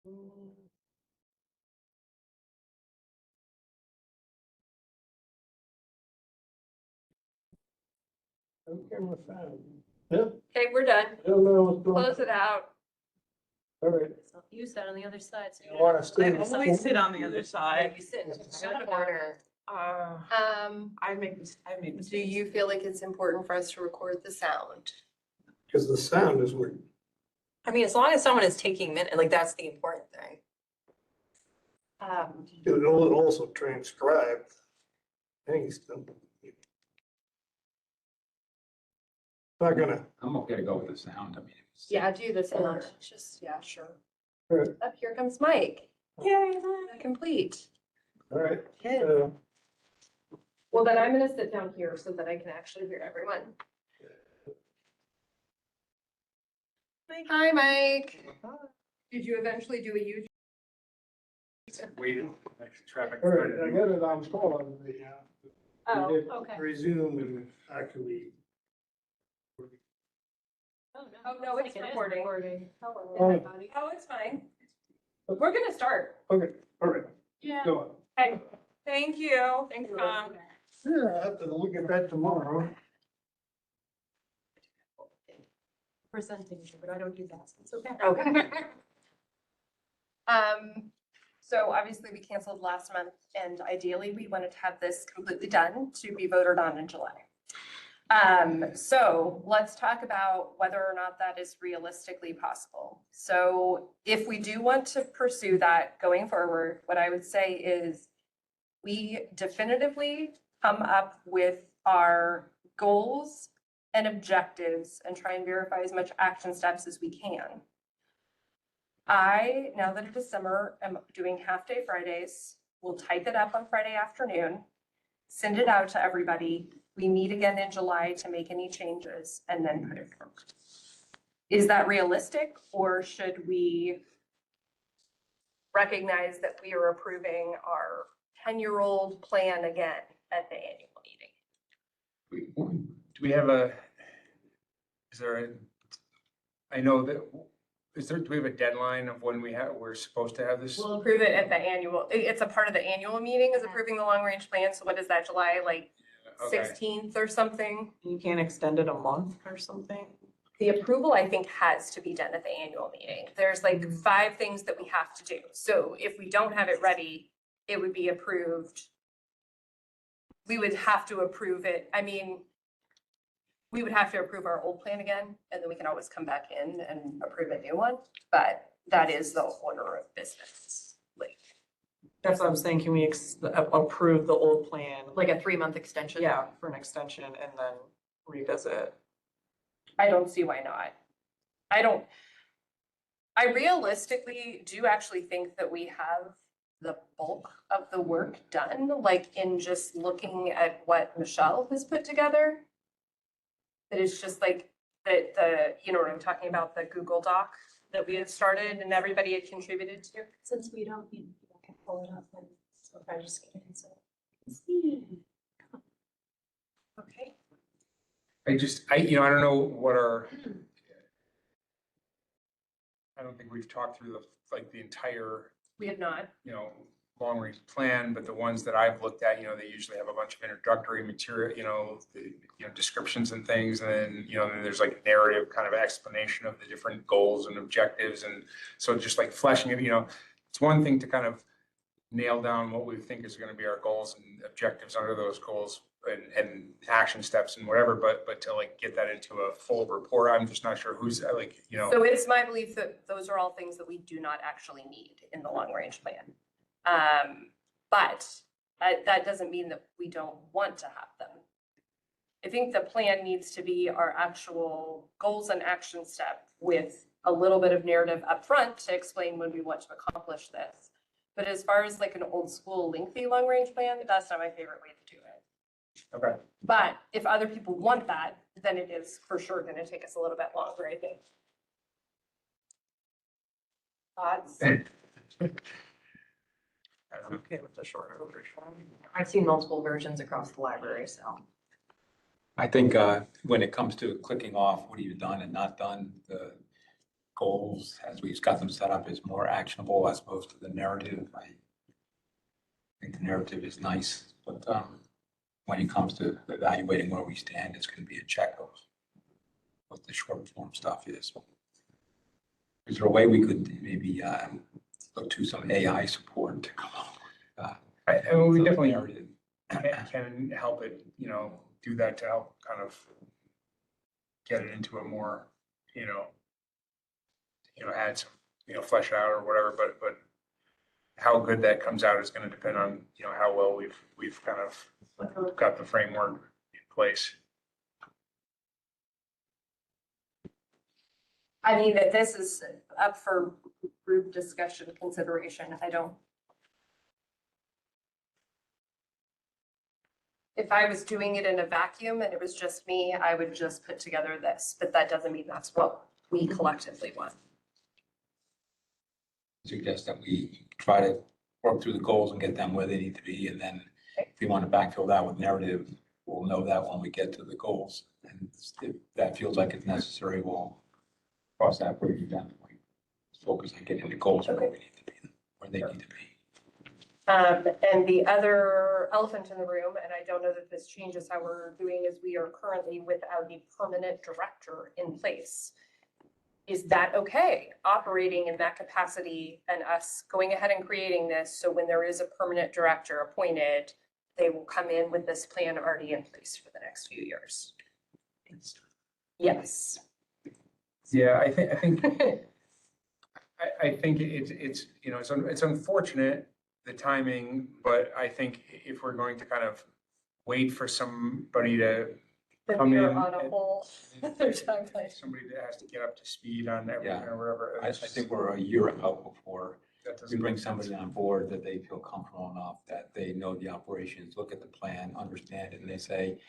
Okay, with that. Yeah, Okay, we're done. I don't know what's going on. Close it out. All right, You sat on the other side. So you wanna stay? I always sit on the other side. You sit in Yeah. the corner. I made mistakes. Do you feel like it's important for us to record the sound? Cause the sound is weird. I mean, as long as someone is taking minutes, like that's the important thing. It'll also transcribe. Thanks. Not gonna. I'm okay to go with the sound. I mean, Yeah, do the sound. Just, yeah, sure. All right. Up here comes Mike. Yay. Complete. All right. Well, then I'm gonna sit down here so that I can actually hear everyone. Hi, Mike. Did you eventually do a YouTube? waited, traffic. All right, I got it on phone, we hit Oh, okay. resume and actually. Oh, no, it's recording. Oh. Oh, it's fine. We're gonna start. Okay, all right, Yeah. go on. Hey, thank you. Thanks, Tom. Yeah, I have to look at that tomorrow. Presentation, but I don't do that. It's okay. Okay. So obviously we canceled last month and ideally we wanted to have this completely done to be voted on in July. So let's talk about whether or not that is realistically possible. So if we do want to pursue that going forward, what I would say is we definitively come up with our goals and objectives and try and verify as much action steps as we can. Now that it is summer, am doing half-day Fridays. We'll type it up on Friday afternoon, send it out to everybody. We meet again in July to make any changes and then put it forward. Is that realistic, or should we recognize that we are approving our 10-year-old plan again at the annual meeting? Do we have I know that, do we have a deadline of when we're supposed to have this? We'll approve it at the annual, it's a part of the annual meeting is approving the long-range plan. So what is that, July, like Okay. 16th or something? You can't extend it a month or something? The approval, I think, has to be done at the annual meeting. There's like 5 things that we have to do. So if we don't have it ready, it would be approved. We would have to approve it. I mean, we would have to approve our old plan again, and then we can always come back in and approve a new one. But that is the order of business. That's what I'm saying. Can we approve the old plan? Like a 3-month extension? Yeah, for an extension and then revisit. I don't see why not. I realistically do actually think that we have the bulk of the work done, like in just looking at what Michelle has put together. That it's just like you know what I'm talking about, the Google Doc that we had started and everybody had contributed to. Since we don't, you can pull it up and so if I just get it, so. Okay. I don't know what I don't think we've talked through the entire, We have not. long range plan, but the ones that I've looked at, they usually have a bunch of introductory material, descriptions and things. And then, then there's like a narrative kind of explanation of the different goals and objectives. And so just like fleshing it, it's one thing to kind of nail down what we think is going to be our goals and objectives under those goals and action steps and whatever, but to like get that into a full report, I'm just not sure who's So it's my belief that those are all things that we do not actually need in the long range plan. But that doesn't mean that we don't want to have them. I think the plan needs to be our actual goals and action step with a little bit of narrative up front to explain when we want to accomplish this. But as far as like an old school lengthy long range plan, that's not my favorite way to do it. Okay. But if other people want that, then it is for sure going to take us a little bit longer, I think. Thoughts? I'm okay with the shorter version. I've seen multiple versions across the library, so. I think when it comes to clicking off what you've done and not done, the goals as we've got them set up is more actionable as opposed to the narrative. I think the narrative is nice, but when it comes to evaluating where we stand, it's going to be a check of what the short form stuff is. Is there a way we could maybe look to some AI support to come up? I mean, we with the definitely narrative? can help it, do that to help kind of get it into a more, add some, flesh it out or whatever, but how good that comes out is gonna depend on, how well we've kind of got the framework in place. I mean, that this is up for group discussion consideration. If I was doing it in a vacuum and it was just me, I would just put together this, but that doesn't mean that's what we collectively want. Suggest that we try to work through the goals and get them where they need to be. And then if we want to backfill that with narrative, we'll know that when we get to the goals. And if that feels like it's necessary, we'll cross that bridge down. Focus on getting the goals where we need to be, where they need to be. And the other elephant in the room, and I don't know that this changes how we're doing, is we are currently without a permanent director in place. Is that okay, operating in that capacity and us going ahead and creating this, so when there is a permanent director appointed, they will come in with this plan already in place for the next few years? Yes. Yeah, I think it's unfortunate, the timing, but I think if we're going to kind of wait for somebody to Then come we in. are on a whole other timeline. Somebody that has to get up to speed on everything or whatever. I think we're a year out before That we doesn't bring make sense. somebody on board that they feel comfortable enough, that they know the operations, look at the plan, understand it, and they say,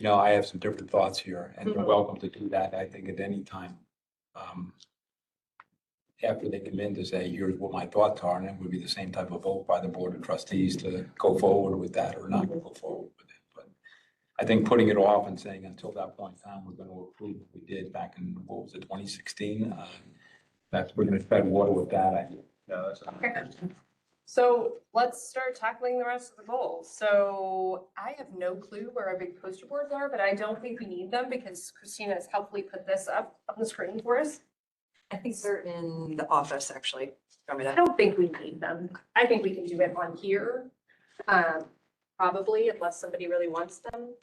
I have some different thoughts here, and they're Mhm. welcome to do that, I think, at any time. After they come in to say, here's what my thoughts are, and it would be the same type of vote by the board of trustees to go forward with that or not go forward with it. But I think putting it off and saying until that point in time, we're going to approve what we did back in, 2016? We're going to tread water with that. No, that's Okay. So let's start tackling the rest of the goals. So I have no clue where our big poster boards are, but I don't think we need them because Christina has helpfully put this up on the screen for us. I think they're in the office, actually. I don't think we need them. I think we can do it on here. Probably, unless somebody really wants them.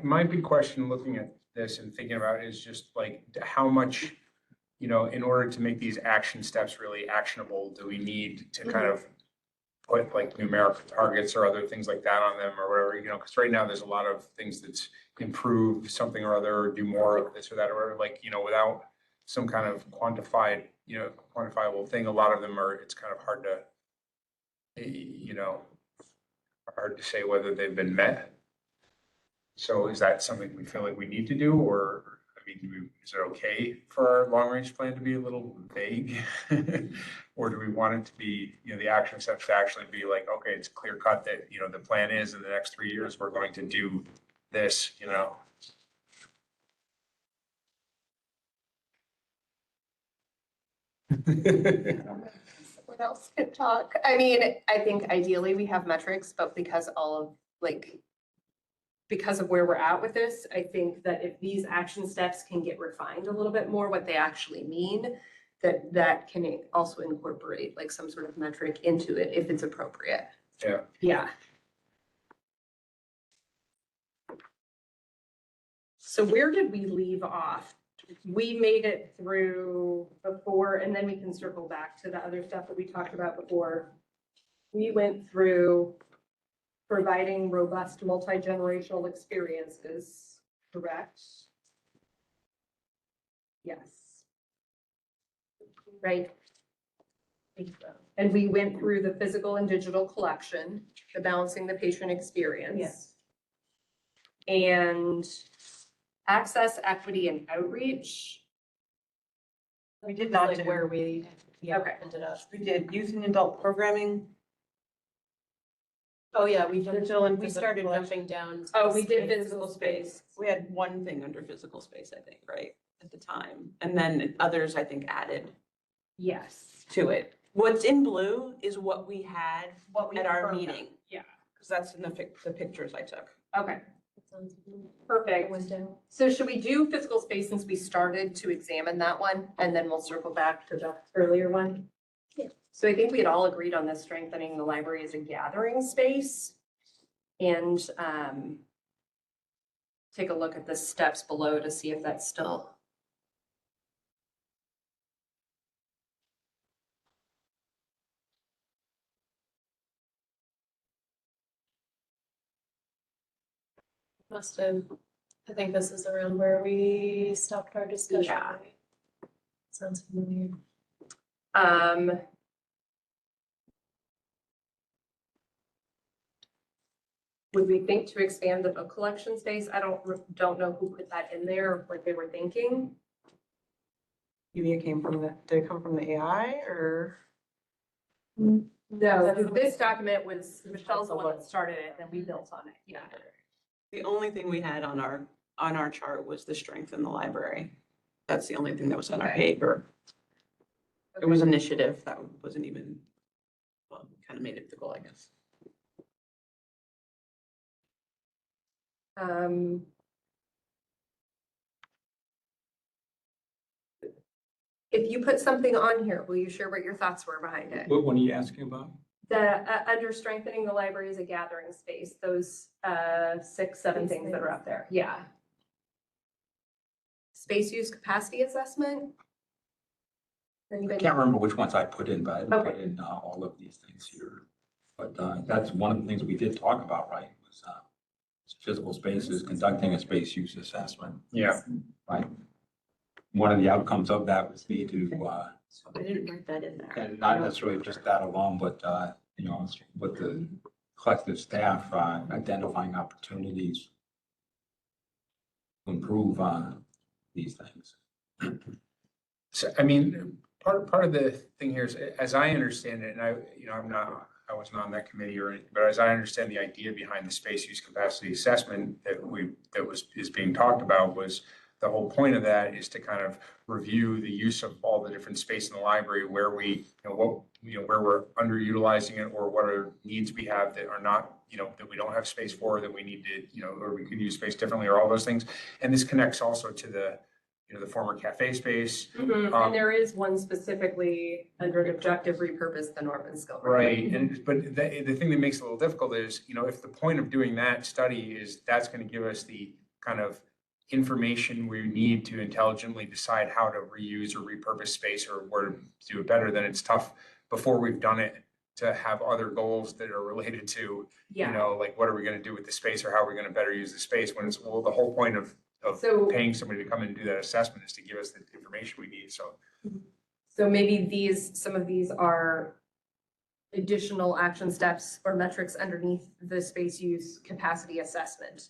My big question looking at this and thinking about it is just like, how much, in order to make these action steps really actionable, do we need to kind of put like numerical targets or other things like that on them or whatever, because right now there's a lot of things that's improve something or other, or do more of this or that, or whatever, like, without some kind of quantifiable thing, a lot of them are, it's kind of hard to, hard to say whether they've been met. So is that something we feel like we need to do, or, is it okay for our long-range plan to be a little vague? Or do we want it to be, the action steps to actually be like, okay, it's clear cut that, the plan is in the next 3 years, we're going to do this, Someone else can talk. I think ideally we have metrics, but because of where we're at with this, I think that if these action steps can get refined a little bit more, what they actually mean, that can also incorporate like some sort of metric into it if it's appropriate. Yeah. Yeah. So where did we leave off? We made it through before, and then we can circle back to the other stuff that we talked about before. We went through providing robust multi-generational experiences, correct? Yes. Right? And we went through the physical and digital collection, the balancing the patient experience. Yes. And access, equity, and outreach. We did not Like do. where we, Okay. ended up. We did youth and adult programming. Oh, yeah, we did, Digital and we physical started collection. jumping down. Oh, we did space. physical space. We had one thing under physical space, I think, right? at the time, and then others, I think, added Yes. to it. What's in blue is what we had What we at our confirmed. meeting, Yeah, because that's in the pictures I took. okay, That sounds good. perfect. Window. So should we do physical space since we started to examine that one, and then we'll circle back to the earlier one? Yeah. So I think we had all agreed on this, strengthening the library as a gathering space. And take a look at the steps below to see if that's still. Must have, I think this is around where we stopped our discussion. Yeah. right? Sounds familiar. Um, would we think to expand the book collection space? I don't know who put that in there, or what they were thinking. Maybe it came from did it come from the AI or? No, this document was, Michelle's the one that started it, and we built on it, yeah. The only thing we had on our chart was the strength in the library. That's the only thing that was on our Okay. paper. It was initiative that wasn't even, well, kind of made it the goal, I guess. If you put something on here, will you share what your thoughts were behind it? What one are you asking about? The, under strengthening the library as a gathering space, those, 6, 7 things that are up there, yeah. Space use capacity assessment? I can't remember which ones I put in, but I didn't put Okay. in all of these things here. But that's one of the things we did talk about, right? Was physical spaces, conducting a space use assessment, Yeah, right? One of the outcomes of that would be to, I didn't write that in there. and not necessarily just that alone, but, you know, with the collective staff, identifying opportunities to improve these things. so, I mean, part of the thing here is, as I understand it, and I was not on that committee or anything, but as I understand the idea behind the space use capacity assessment is being talked about was the whole point of that is to kind of review the use of all the different space in the library where where we're underutilizing it or what are needs we have that are not, that we don't have space for, that we need to, or we could use space differently or all those things. And this connects also to the former cafe space. And there is one specifically under an objective repurpose the Norman Skill. Right, but the thing that makes it a little difficult is, if the point of doing that study is that's going to give us the kind of information we need to intelligently decide how to reuse or repurpose space or where to do it better, then it's tough before we've done it to have other goals that are related to, like what are we going to do with the space or how are we going to better use the space when it's, well, the whole point of So- paying somebody to come in and do that assessment is to give us the information we need, so. So maybe some of these are additional action steps or metrics underneath the space use capacity assessment.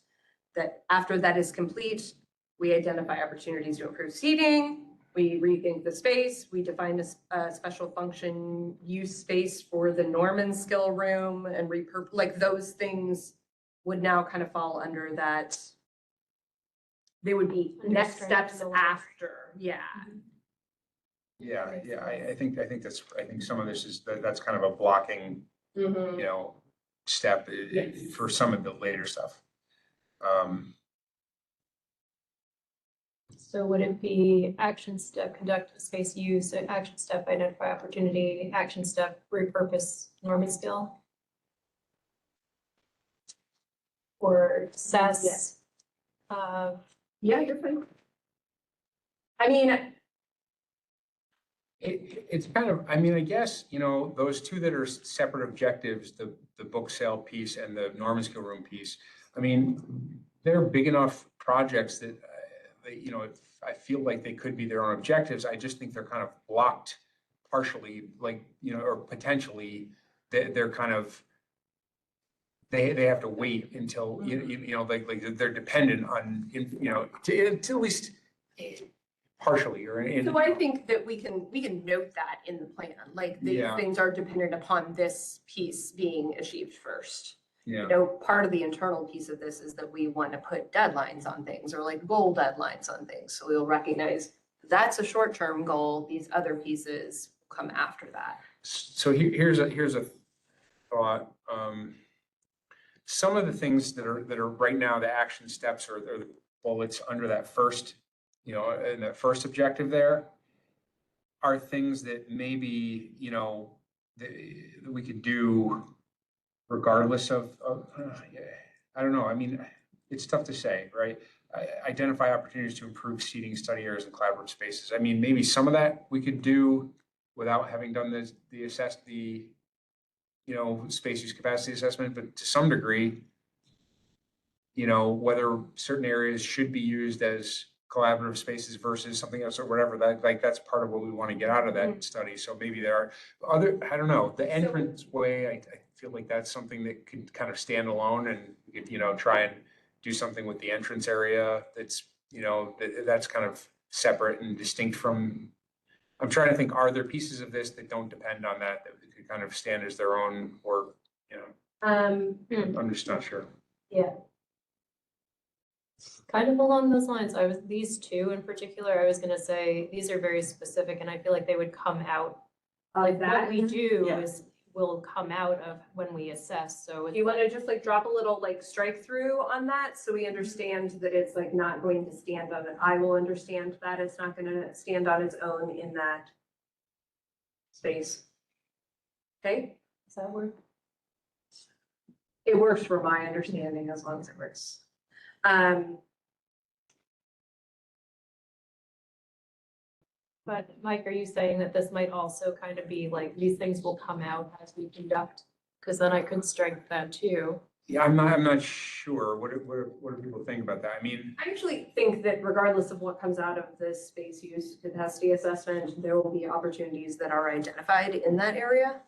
That after that is complete, we identify opportunities to improve seating, we rethink the space, we define a special function use space for the Norman Skill Room and like those things would now kind of fall under that. They would be Under next strength steps in the library. after, yeah. Yeah, I think some of this is, that's kind of a blocking, step Yes. for some of the later stuff. So would it be action step, conduct space use, action step, identify opportunity, action step, repurpose Norman Skill? Or assess? Yeah, you're fine. I mean, It's kind of, I mean, I guess, those two that are separate objectives, the book sale piece and the Norman Skill Room piece, I mean, they're big enough projects that, I feel like they could be their own objectives. I just think they're kind of blocked partially, like, or potentially, they're kind of, they have to wait until, like they're dependent on, to at least partially or in. so I think that we can note that in the plan, like these Yeah. things are dependent upon this piece being achieved first. Yeah. You know, part of the internal piece of this is that we want to put deadlines on things or like goal deadlines on things. So we'll recognize that's a short-term goal. These other pieces come after that. So here's a thought. Some of the things that are right now, the action steps or the bullets under that first, in that first objective there are things that maybe, that we could do regardless of, yeah, I don't know. I mean, it's tough to say, right? Identify opportunities to improve seating, study areas, and collaborative spaces. I mean, maybe some of that we could do without having done the space use capacity assessment, but to some degree, whether certain areas should be used as collaborative spaces versus something else or whatever, that's part of what we want to get out of that study. So maybe there are I don't know, the entrance way, I feel like that's something that could kind of stand alone and, try and do something with the entrance area that's, that's kind of separate and distinct from, I'm trying to think, are there pieces of this that don't depend on that could kind of stand as their own or, I'm just not sure. Yeah. Kind of along those lines, these two in particular, I was gonna say, these are very specific and I feel like they would come out. Like what we do Yeah. will come out of when we assess, so. Do you want to just like drop a little like strike through on that so we understand that it's like not going to stand on it? I will understand that it's not going to stand on its own in that space. Okay? Does that work? It works for my understanding as long as it works. But Mike, are you saying that this might also kind of be like, these things will come out as we conduct? Because then I could strike that too. Yeah, I'm not sure. What do people think about that? I mean, I actually think that regardless of what comes out of this space use capacity assessment, there will be opportunities that are identified in that area.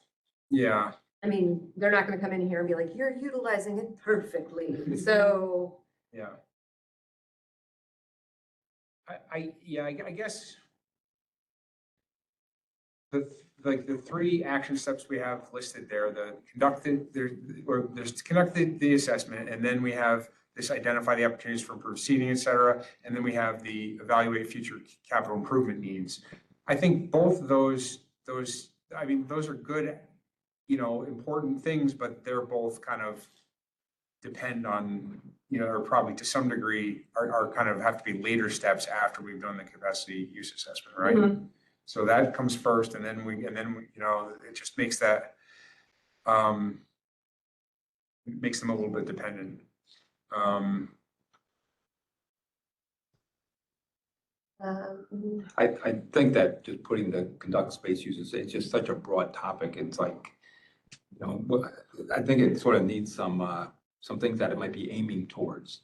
yeah, I mean, they're not gonna come in here and be like, you're utilizing it perfectly, so. yeah. I guess the three action steps we have listed there, there's to conduct the assessment, and then we have this identify the opportunities for improved seating, et cetera, and then we have the evaluate future capital improvement needs. I think both of those, I mean, those are good, important things, but they're both kind of depend on, or probably to some degree are kind of have to be later steps after we've done the capacity use assessment, right? Mm-hmm. So that comes first, and then we, it just makes that, makes them a little bit dependent. I think that just putting the conduct space uses, it's just such a broad topic. It's like, I think it sort of needs some things that it might be aiming towards.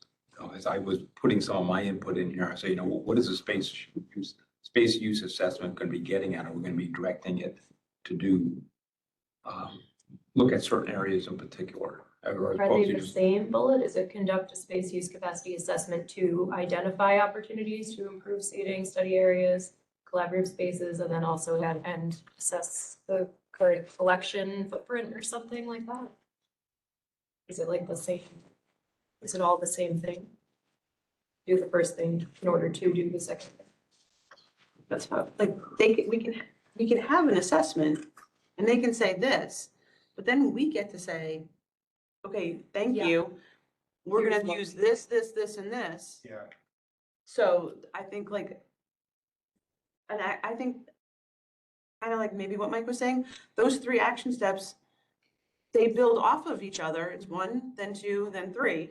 As I was putting some of my input in here, I say, what is the space use assessment going to be getting at? Are we going to be directing it to do, look at certain areas in particular? Or Are they the same bullet? Is it conduct a space use capacity assessment to identify opportunities to improve seating, study areas, collaborative spaces, and then also and assess the current collection footprint or something like that? Is it like the same? Is it all the same thing? Do the first thing in order to do the second thing. That's how, like, we can have an assessment and they can say this, but then we get to say, okay, thank Yeah. you. We're Here's gonna what use we this, and this. Yeah. So I think and I think, kind of like maybe what Mike was saying, those three action steps, they build off of each other. It's one, then two, then three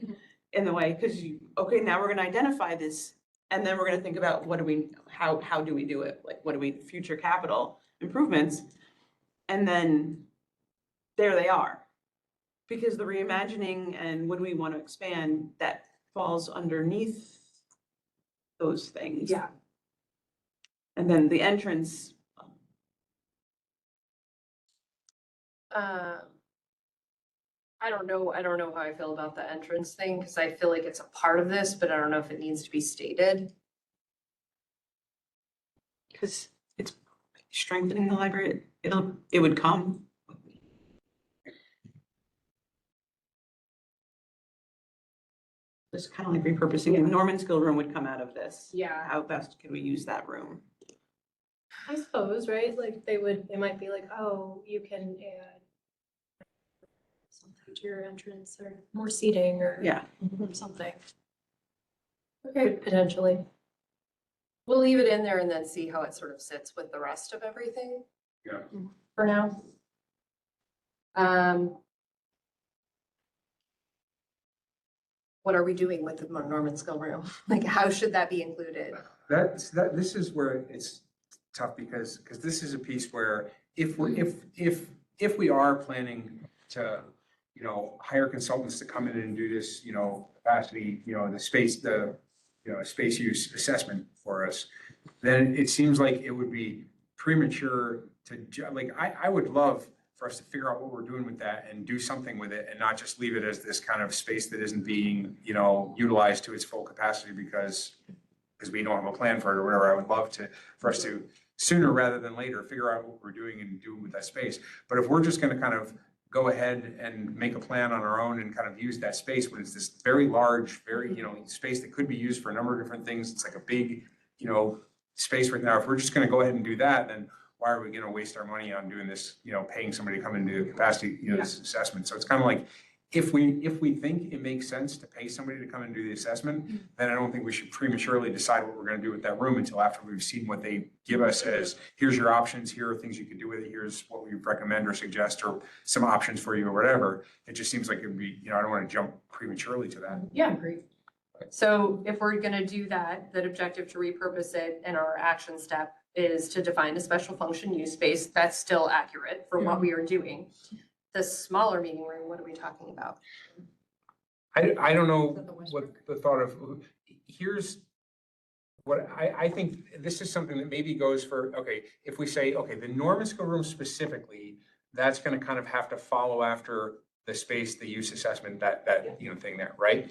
in the way, because okay, now we're gonna identify this. And then we're gonna think about how do we do it? Like, what do we, future capital improvements? And then there they are. Because the reimagining and what do we want to expand, that falls underneath those things. Yeah. And then the entrance, I don't know how I feel about the entrance thing, because I feel like it's a part of this, but I don't know if it needs to be stated. because it's strengthening the library, it would come. just kind of like repurposing it. Norman Skill Room would come out of this. Yeah. How best can we use that room? I suppose, right? Like they might be like, oh, you can add something to your entrance or more seating or Yeah. something. Okay, potentially. We'll leave it in there and then see how it sort of sits with the rest of everything. Yeah. For now. What are we doing with the Norman Skill Room? Like, how should that be included? This is where it's tough because this is a piece where if we are planning to, you know, hire consultants to come in and do this, you know, capacity, you know, space use assessment for us, then it seems like it would be premature to, like, I would love for us to figure out what we're doing with that and do something with it and not just leave it as this kind of space that isn't being, you know, utilized to its full capacity because we don't have a plan for it or whatever. I would love for us to sooner rather than later, figure out what we're doing and do with that space. But if we're just gonna kind of go ahead and make a plan on our own and kind of use that space when it's this very large, very, you know, space that could be used for a number of different things. It's like a big, you know, space right now. If we're just gonna go ahead and do that, then why are we gonna waste our money on doing this, you know, paying somebody to come and do the capacity, you know, this assessment? So it's kind of like, if we think it makes sense to pay somebody to come and do the assessment, then I don't think we should prematurely decide what we're gonna do with that room until after we've seen what they give us as, here's your options, here are things you can do with it, here's what we recommend or suggest, or some options for you or whatever. It just seems like it would be, you know, I don't wanna jump prematurely to that. Yeah, great. So if we're gonna do that, that objective to repurpose it and our action step is to define a special function use space, that's still accurate for what we are doing. The smaller meeting room, what are we talking about? I don't know Is that the West what Park? the thought of, here's what I think this is something that maybe goes for, okay, if we say, okay, the Norman Skill Room specifically, that's gonna kind of have to follow after the space, the use assessment, that, you know, thing there, right?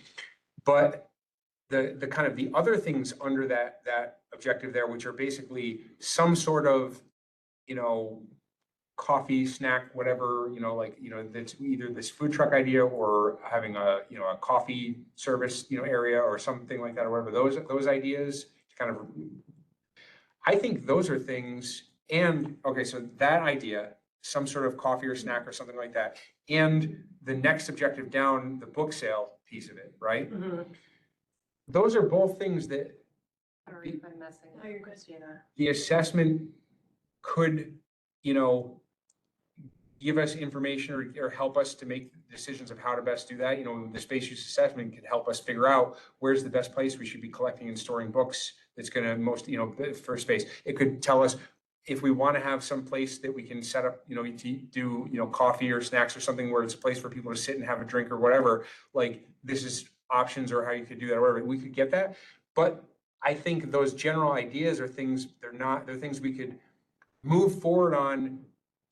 But the kind of the other things under that objective there, which are basically some sort of, you know, coffee, snack, whatever, you know, like, you know, that's either this food truck idea or having a, you know, a coffee service, you know, area or something like that, or whatever, those ideas kind of, I think those are things, and, okay, so that idea, some sort of coffee or snack or something like that, and the next objective down, the book sale piece of it, right? Those are both things that Sorry if I'm messing Oh, you're up, good. Christina. the assessment could, you know, give us information or help us to make decisions of how to best do that. You know, the space use assessment could help us figure out where's the best place we should be collecting and storing books that's gonna most, you know, for space. It could tell us if we want to have some place that we can set up, you know, to do, you know, coffee or snacks or something where it's a place for people to sit and have a drink or whatever, like this is options or how you could do that or whatever, we could get that. But I think those general ideas are things, they're things we could move forward on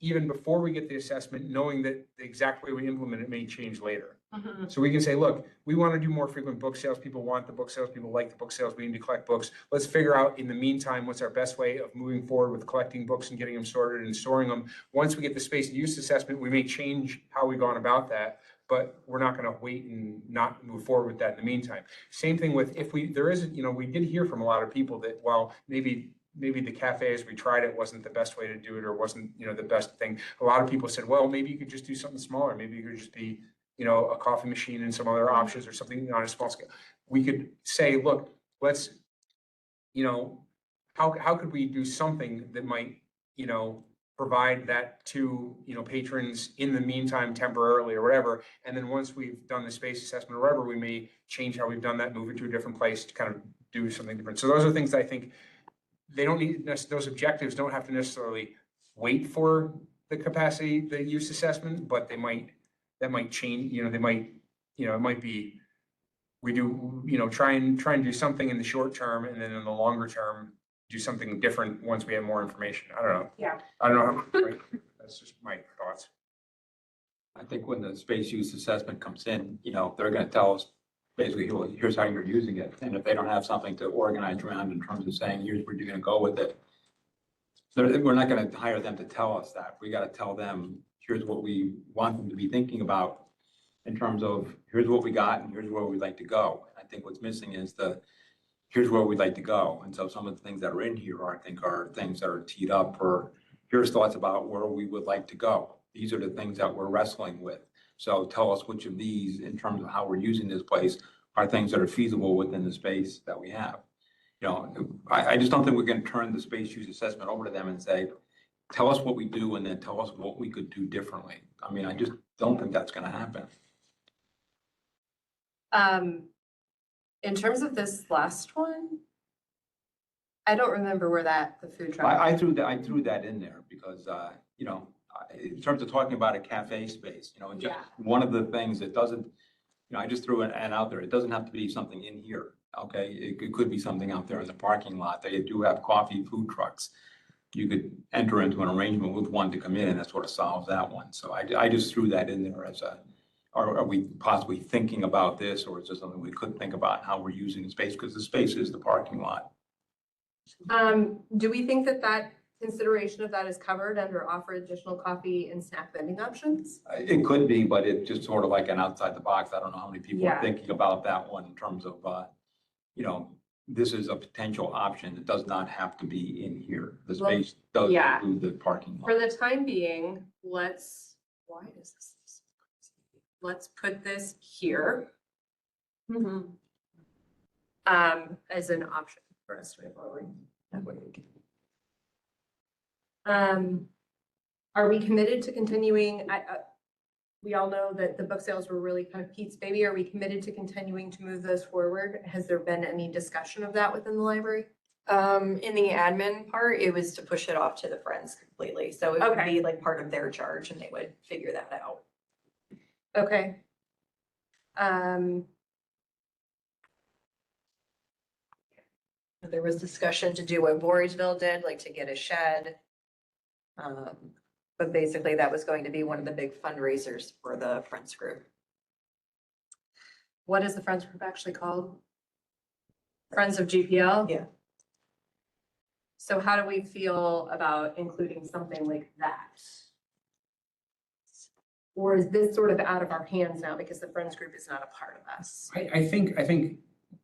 even before we get the assessment, knowing that the exact way we implement it may change later. So we can say, look, we want to do more frequent book sales. People want the book sales. People like the book sales. We need to collect books. Let's figure out in the meantime, what's our best way of moving forward with collecting books and getting them sorted and storing them. Once we get the space and use assessment, we may change how we've gone about that, but we're not going to wait and not move forward with that in the meantime. Same thing with there is, you know, we did hear from a lot of people that, well, maybe the cafe as we tried it wasn't the best way to do it or wasn't, you know, the best thing. A lot of people said, well, maybe you could just do something smaller. Maybe you could just be, you know, a coffee machine and some other options or something on a small scale. We could say, look, let's, you know, how could we do something that might, you know, provide that to, you know, patrons in the meantime temporarily or whatever. And then once we've done the space assessment or whatever, we may change how we've done that, move it to a different place to kind of do something different. So those are things that I think they don't need, those objectives don't have to necessarily wait for the capacity, the use assessment, but that might change, you know, they might, you know, it might be, we do, you know, try and do something in the short term and then in the longer term, do something different once we have more information. I don't know. Yeah. I don't know. Right? That's just my thoughts. I think when the space use assessment comes in, you know, they're gonna tell us basically, well, here's how you're using it. And if they don't have something to organize around in terms of saying, here's where you're gonna go with it, we're not gonna hire them to tell us that. We gotta tell them, here's what we want them to be thinking about. in terms of here's what we got and here's where we'd like to go. I think what's missing is here's where we'd like to go. And so some of the things that are in here are, I think, are things that are teed up for, here's thoughts about where we would like to go. These are the things that we're wrestling with. So tell us which of these, in terms of how we're using this place, are things that are feasible within the space that we have. You know, I just don't think we're going to turn the space use assessment over to them and say, tell us what we do and then tell us what we could do differently. I mean, I just don't think that's going to happen. In terms of this last one, I don't remember where the food truck. I threw that in there because, you know, in terms of talking about a cafe space, you know, just Yeah. one of the things that doesn't, you know, I just threw an out there. It doesn't have to be something in here, okay? It could be something out there in the parking lot. They do have coffee food trucks. You could enter into an arrangement with one to come in and that sort of solves that one. So I just threw that in there as are we possibly thinking about this, or is this something we could think about how we're using the space? Because the space is the parking lot. Do we think that consideration of that is covered under offer additional coffee and snack vending options? It could be, but it's just sort of like an outside the box. I don't know how many people are Yeah. thinking about that one in terms of, you know, this is a potential option. It does not have to be in here. The Well, space does yeah. include the parking For lot. the time being, let's put this here, as an option for us to move forward. That way we can. Are we committed to continuing? We all know that the book sales were really kind of Pete's baby. Are we committed to continuing to move those forward? Has there been any discussion of that within the library? In the admin part, it was to push it off to the Friends completely. So it would Okay. be like part of their charge and they would figure that out. Okay. There was discussion to do what Voorheesville did, like to get a shed. But basically that was going to be one of the big fundraisers for the Friends group. What is the Friends group actually called? Friends of GPL? Yeah. So how do we feel about including something like that? Or is this sort of out of our hands now because the Friends group is not a part of us? I think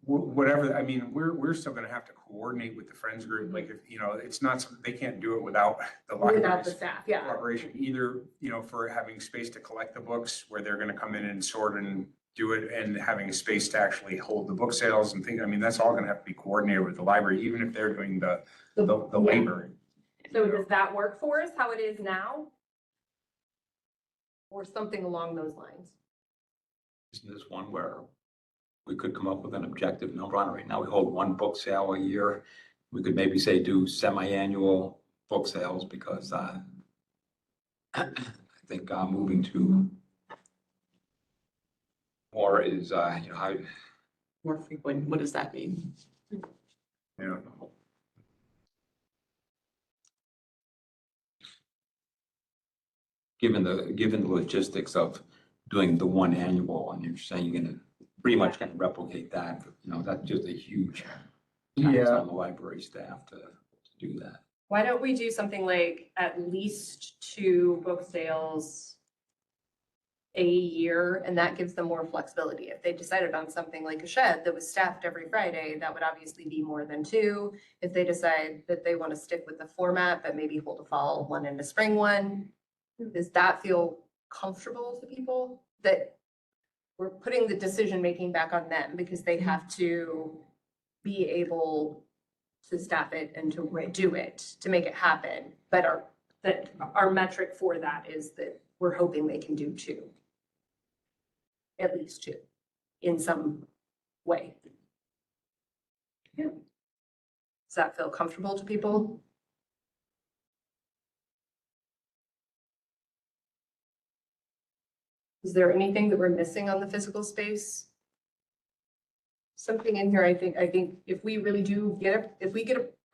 whatever, I mean, we're still gonna have to coordinate with the Friends group, like, if, you know, it's not, they can't do it without the Without the library's staff, yeah. cooperation, either, you know, for having space to collect the books, where they're gonna come in and sort and do it, and having a space to actually hold the book sales and things, I mean, that's all gonna have to be coordinated with the library, even if they're doing the Yeah. labor. So does that work for us, how it is now? Or something along those lines? Isn't this one where we could come up with an objective number on it? Right now, we hold one book sale a year. We could maybe say do semi-annual book sales because I think moving to more is, you know, how, More frequent, what does that mean? Yeah. given the logistics of doing the one annual, and you're saying you're gonna pretty much kind of replicate that, you know, that's just a huge tax Yeah. on the library staff to do that. Why don't we do something like at least 2 book sales a year, and that gives them more flexibility. If they decided on something like a shed that was staffed every Friday, that would obviously be more than 2. If they decide that they want to stick with the format, but maybe hold a fall one and a spring one, does that feel comfortable to people? That we're putting the decision-making back on them because they have to be able to staff it and to do it, to make it happen. But our metric for that is that we're hoping they can do 2. At least 2, in some way. Yeah. Does that feel comfortable to people? Is there anything that we're missing on the physical space? Something in here, I think if we really do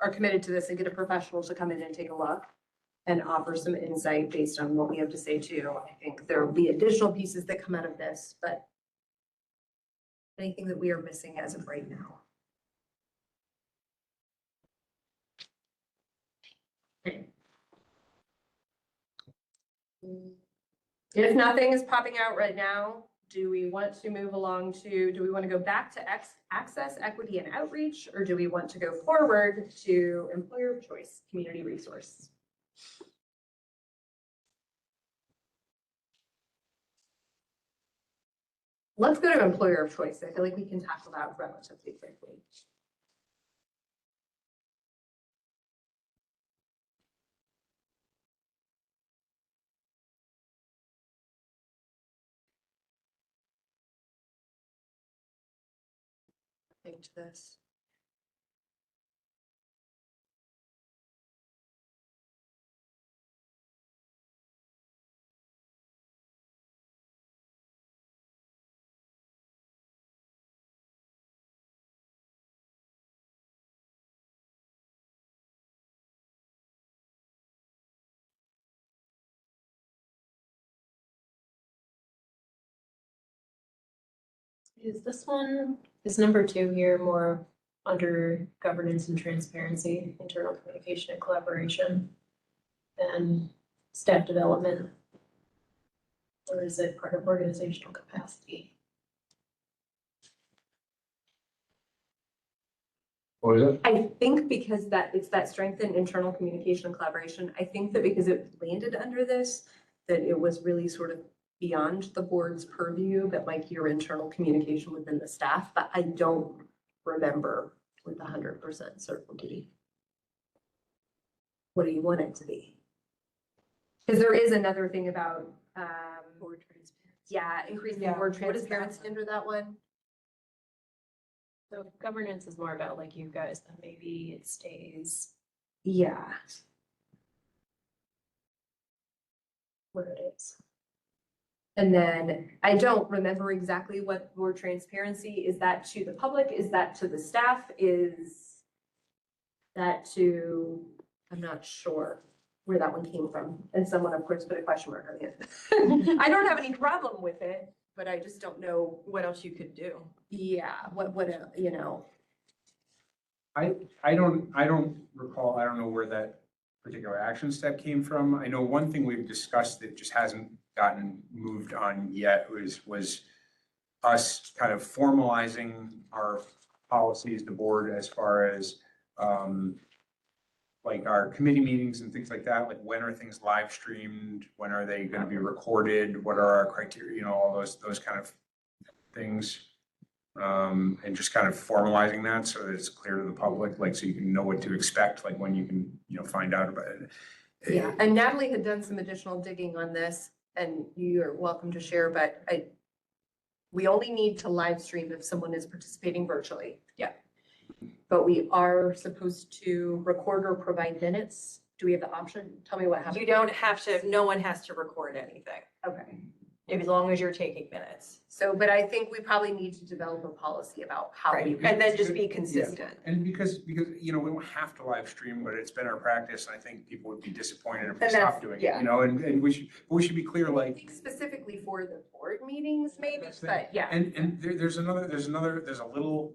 are committed to this and get a professional to come in and take a look and offer some insight based on what we have to say too, I think there will be additional pieces that come out of this, but anything that we are missing as of right now? Okay. If nothing is popping out right now, do we want to move along to, do we want to go back to access, equity, and outreach? Or do we want to go forward to employer of choice, community resource? Let's go to employer of choice. I feel like we can tackle that relatively quickly. Think to this. Is this one, is number 2 here more under governance and transparency, internal communication and collaboration than staff development? Or is it part of organizational capacity? What is it? I think because that it's that strength in internal communication and collaboration, I think that because it landed under this, that it was really sort of beyond the board's purview, but like your internal communication within the staff, but I don't remember with 100% certainty. What do you want it to be? Because there is another thing about, Board transparency. yeah, increasing Yeah, board what is that transparency one? under that one. So if governance is more about like you guys, then maybe it stays Yeah. where it is. And then I don't remember exactly what board transparency, is that to the public? Is that to the staff? Is that to, I'm not sure where that one came from. And someone, of course, put a question mark on it. I don't have any problem with it, but I just don't know. What else you could do? Yeah, what, you know. I don't recall, I don't know where that particular action step came from. I know one thing we've discussed that just hasn't gotten moved on yet was us kind of formalizing our policies, the board, as far as like our committee meetings and things like that, like when are things live streamed, when are they gonna be recorded, what are our criteria, you know, all those kind of things. And just kind of formalizing that so that it's clear to the public, like, so you can know what to expect, like when you can, you know, find out about it. Yeah, and Natalie had done some additional digging on this, and you're welcome to share, but we only need to live stream if someone is participating virtually. Yeah. But we are supposed to record or provide minutes. Do we have the option? Tell me what happens. You don't have to, no one has to record anything, Okay. as long as you're taking minutes. So, but I think we probably need to develop a policy about how we. Right, and then just be consistent. And because, you know, we don't have to live stream, but it's been our practice, and I think people would be disappointed if we And that's- stopped doing it, yeah. you know, and we should be clear, I like. think specifically for the board meetings, maybe, That's it. but yeah. And there's a little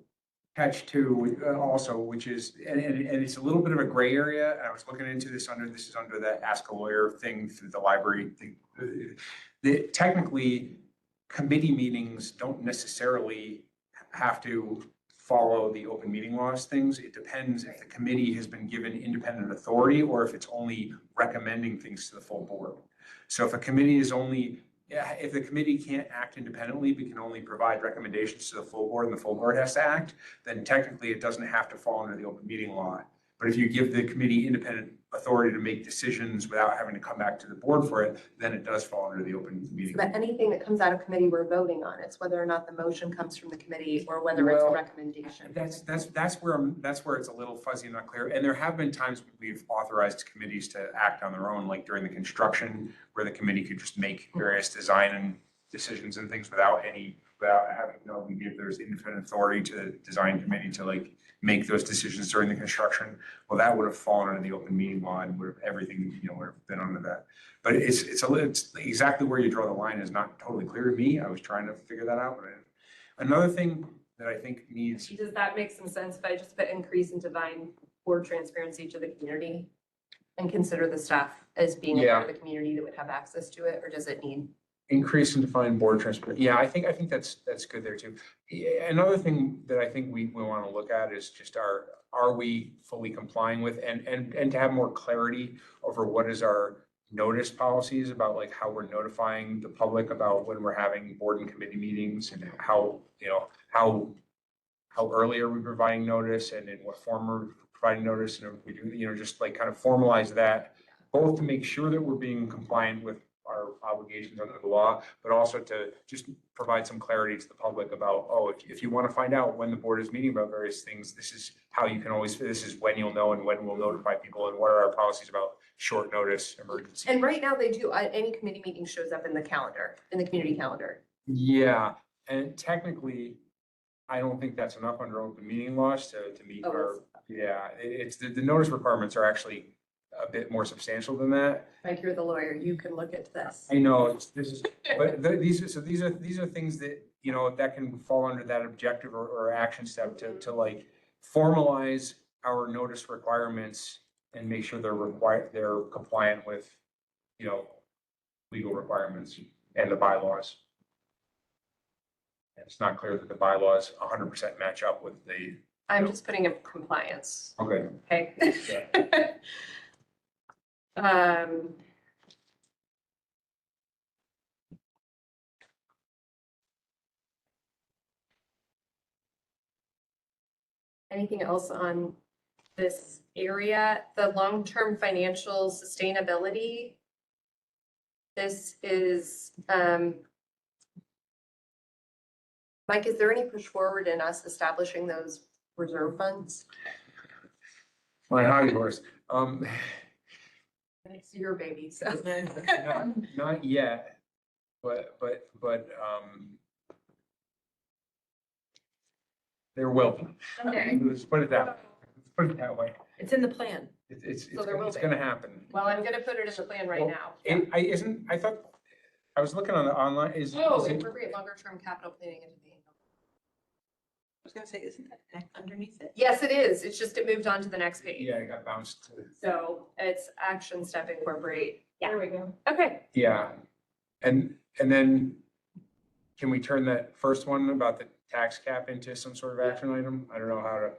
catch too, also, which is, and it's a little bit of a gray area. And I was looking into this is under that Ask a Lawyer thing through the library thing. Technically, committee meetings don't necessarily have to follow the open meeting laws things. It depends if the committee has been given independent authority or if it's only recommending things to the full board. So if a committee is only, if the committee can't act independently, but can only provide recommendations to the full board and the full board has to act, then technically it doesn't have to fall under the open meeting law. But if you give the committee independent authority to make decisions without having to come back to the board for it, then it does fall under the open meeting. But anything that comes out of committee, we're voting on. It's whether or not the motion comes from the committee or whether it's a Well, recommendation. That's where it's a little fuzzy and not clear. And there have been times we've authorized committees to act on their own, like during the construction, where the committee could just make various design and decisions and things without having, we give there's independent authority to the design committee to like make those decisions during the construction. Well, that would have fallen under the open meeting law and would have everything, you know, would have been under that. But it's exactly where you draw the line is not totally clear to me. I was trying to figure that out. But another thing that I think needs. Does that make some sense if I just put increase in divine board transparency to the community? And consider the staff as being a part of the community that would have access to it, or does it need Increase and define board transport. Yeah, I think that's good there too. Yeah, another thing that I think we want to look at is just are we fully complying with and to have more clarity over what is our notice policies about like how we're notifying the public about when we're having board and committee meetings and how, you know, how early are we providing notice and in what form are we providing notice, and if we do, you know, just like kind of formalize that, both to make sure that we're being compliant with our obligations under the law, but also to just provide some clarity to the public about, oh, if you want to find out when the board is meeting about various things, this is how you can always, this is when you'll know and when we'll notify people and what are our policies about short notice emergency. And right now they do, any committee meeting shows up in the calendar, in the community calendar. Yeah, and technically, I don't think that's enough under open meeting laws to meet Oh, our, yeah, it's the notice requirements are actually a bit more substantial than that. Mike, you're the lawyer, you can look at this. I know, this is, but these are things that, you know, that can fall under that objective or action step to like formalize our notice requirements and make sure they're compliant with, you know, legal requirements and the bylaws. And it's not clear that the bylaws 100% match up with the, I'm just putting in compliance, okay. okay? Um. Anything else on this area? The long-term financial sustainability. This is, Mike, is there any push forward in us establishing those reserve funds? My hobby horse, It's your baby, so. not yet, but, there will be. Okay. Let's put it that way. Let's put it that way. It's in the plan. It's So there will it's be. gonna happen. Well, I'm gonna put it in the plan right Well, now. I thought, I was looking on the online, is Oh, it, appropriate longer-term capital planning into the annual. I was gonna say, isn't that next underneath it? Yes, it is. It's just it moved on to the next page. yeah, it got bounced. So it's action step incorporate. There we go. Okay. Yeah, and then can we turn that first one about the tax cap into some sort of action item? I don't know how to.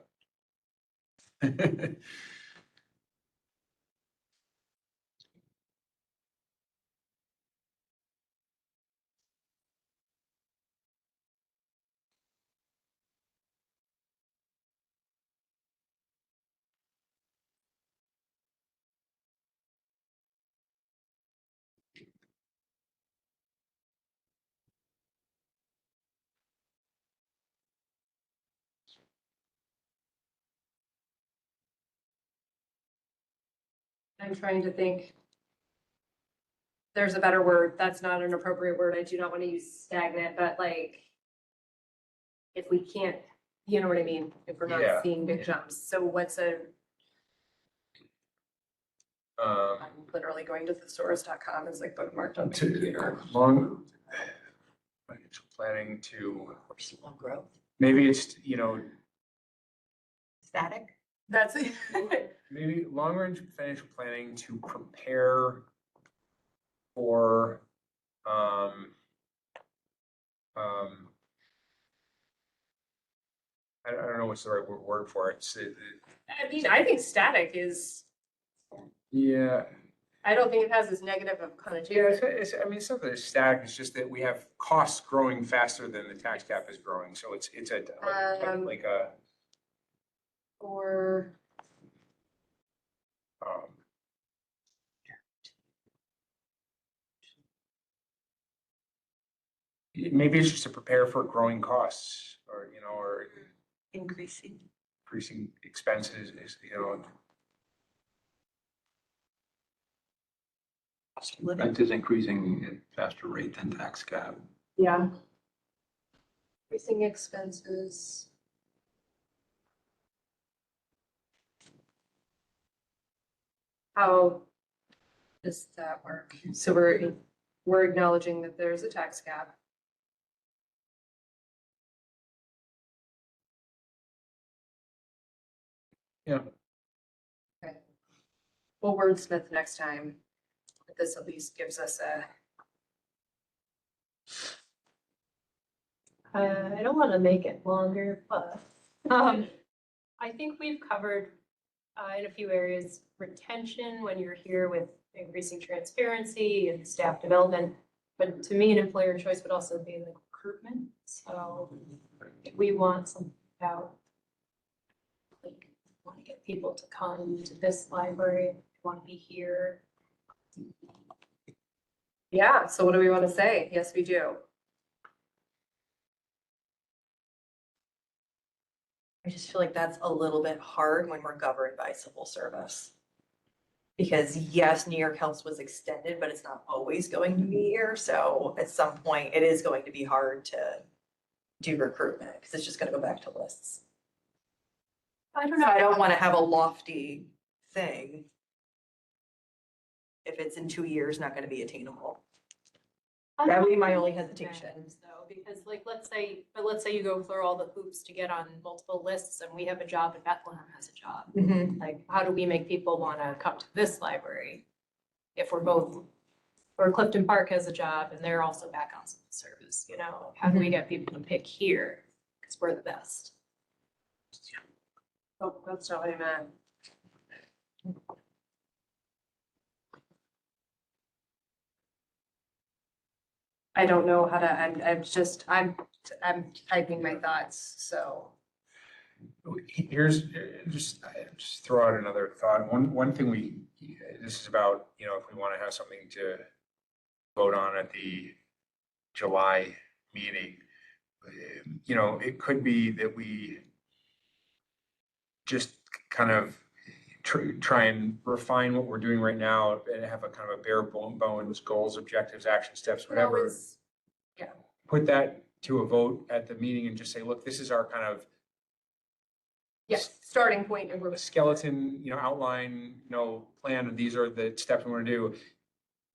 I'm trying to think. There's a better word. That's not an appropriate word. I do not want to use stagnant, but like. If we can't, you know what I mean? If we're Yeah. not seeing big jumps. So what's I'm literally going to thesaurus.com. It's like bookmarked on my computer. Long financial planning to, Slow growth. maybe it's, you know, Static? That's it. maybe long-range financial planning to prepare for, I don't know what's the right word for it. I mean, I think static is, Yeah, I don't think it has this negative of yeah, connotation. I mean, it's not that it's static, it's just that we have costs growing faster than the tax cap is growing, so it's like a, Or, um, maybe it's just to prepare for growing costs, or, you know, or Increasing. increasing expenses is, you know. Rent is increasing at faster rate than tax cap. yeah. Increasing expenses. How does that work? So we're acknowledging that there's a tax cap. Yeah. Okay. We'll wordsmith next time. But this at least gives us I don't want to make it longer, but I think we've covered in a few areas, retention when you're here with increasing transparency and staff development. But to me, an employer choice would also be like recruitment. So if we want something about like, want to get people to come to this library, want to be here. Yeah, so what do we want to say? Yes, we do. I just feel like that's a little bit hard when we're governed by civil service. Because yes, New York Health was extended, but it's not always going to be here. So at some point, it is going to be hard to do recruitment because it's just going to go back to lists. I don't So know. I don't want to have a lofty thing if it's in 2 years not going to be attainable. That would be my only hesitation. Though, because like, let's say you go through all the hoops to get on multiple lists and we have a job and Bethlehem has a job. Like, how do we make people want to come to this library? If we're both, or Clifton Park has a job and they're also back on civil service, you know? How do we get people to pick here? Because we're the best. Oh, that's not what I meant. I don't know how to, I'm typing my thoughts, so. Here's, just throw out another thought. One thing this is about, you know, if we want to have something to vote on at the July meeting, you know, it could be that we just kind of try and refine what we're doing right now and have a kind of a bare bones, goals, objectives, action steps, whatever. Put that to a vote at the meeting and just say, look, this is our kind of Yes, starting point and a skeleton, you know, outline, you know, plan, and these are the steps we want to do.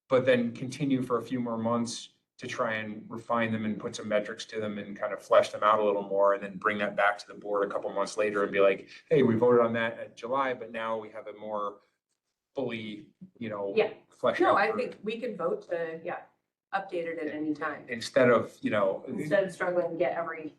But then continue for a few more months to try and refine them and put some metrics to them and kind of flesh them out a little more, and then bring that back to the board a couple months later and be like, hey, we voted on that in July, but now we have a more fully, you know, Yeah. fleshed No, out. I think we could vote to, update it at any time, Instead of, you know. instead of struggling to get every.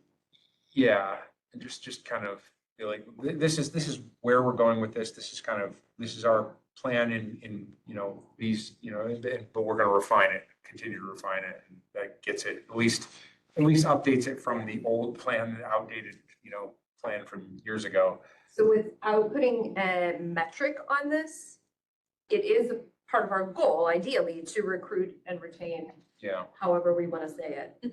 Yeah, and just kind of be like, this is where we're going with this. This is our plan in, you know, these, you know, but we're gonna refine it, continue to refine it. And that gets it, at least updates it from the old plan, the outdated, you know, plan from years ago. So without putting a metric on this, it is a part of our goal, ideally, to recruit and retain, Yeah, however we want to say it,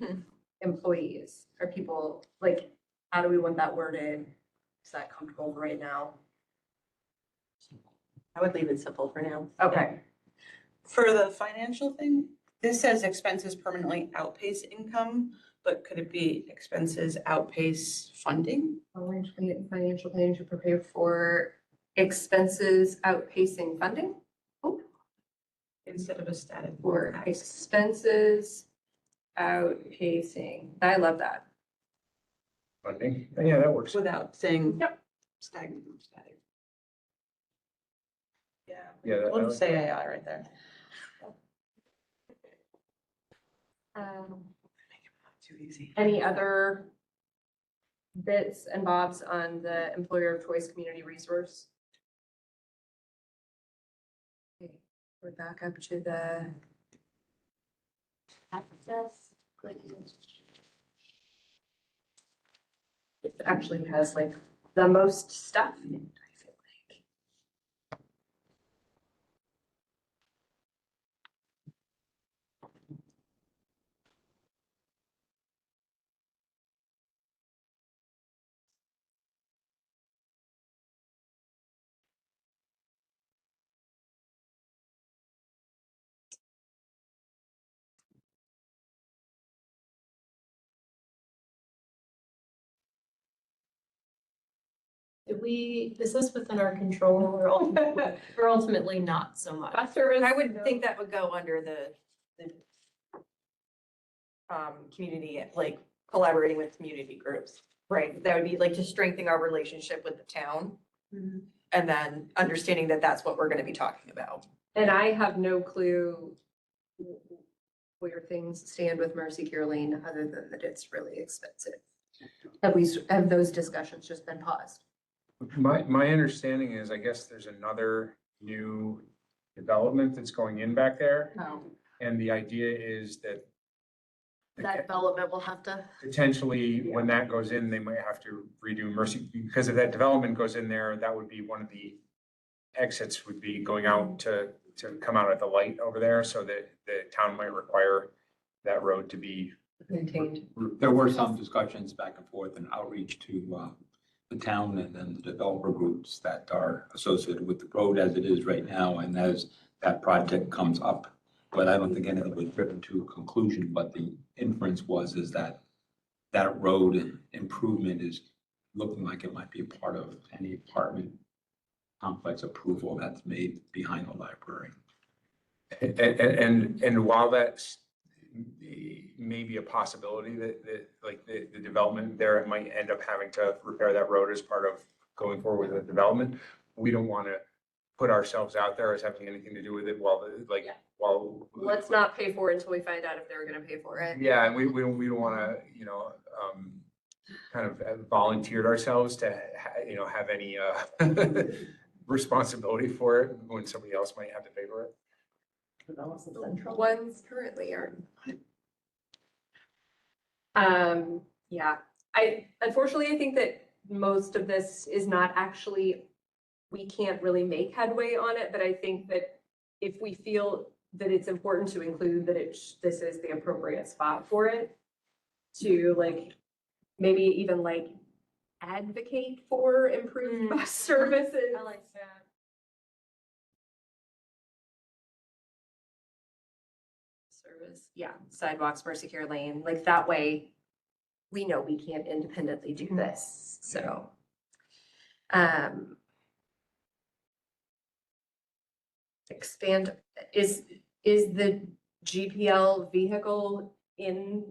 employees or people, like, how do we want that worded? Is that comfortable right now? I would leave it simple for now. Okay. For the financial thing, this says expenses permanently outpace income, but could it be expenses outpace funding? Arrange financial planning to prepare for expenses outpacing funding Instead of a static. or expenses outpacing. I love that. funding. Yeah, that works. Without saying. Yep. Stagnant, static. Yeah. Yeah, We'll just say AI right there. Too easy. Any other bits and bobs on the employer of choice community resource? Okay, we're back up to the access. It actually has like the most stuff. I feel like. Is this within our control or ultimately not so much? I would think that would go under the community, like collaborating with community groups, right? That would be like to strengthen our relationship with the town. And then understanding that that's what we're gonna be talking about. And I have no clue where things stand with Mercy Cure Lane, other than that it's really expensive? Have those discussions just been paused? My understanding is, I guess there's another new development that's going in back there. No. And the idea is that That development will have to. potentially, when that goes in, they might have to redo Mercy, because if that development goes in there, that would be one of the exits would be going out to come out at the light over there, so that the town might require that road to be. Maintained. There were some discussions back and forth and outreach to the town and then the developer groups that are associated with the road as it is right now, and as that project comes up. But I don't think anything was driven to a conclusion, but the inference is that that road improvement is looking like it might be a part of any apartment complex approval that's made behind the library. And while that's maybe a possibility that like the development there, it might end up having to repair that road as part of going forward with the development. We don't want to put ourselves out there as having anything to do with it while Yeah. while. Let's not pay for it until we find out if they're gonna pay for it. Yeah, and we don't want to, kind of volunteered ourselves to, have any, responsibility for it when somebody else might have to pay for it. Ones currently are. Yeah, unfortunately, I think that most of this is not actually, we can't really make headway on it, but I think that if we feel that it's important to include that this is the appropriate spot for it, to like, maybe even like advocate for improved bus services. I like that. Service, yeah, sidewalks, Mercy Care Lane, like that way, we know we can't independently do this, so. Expand, is the GPL vehicle in,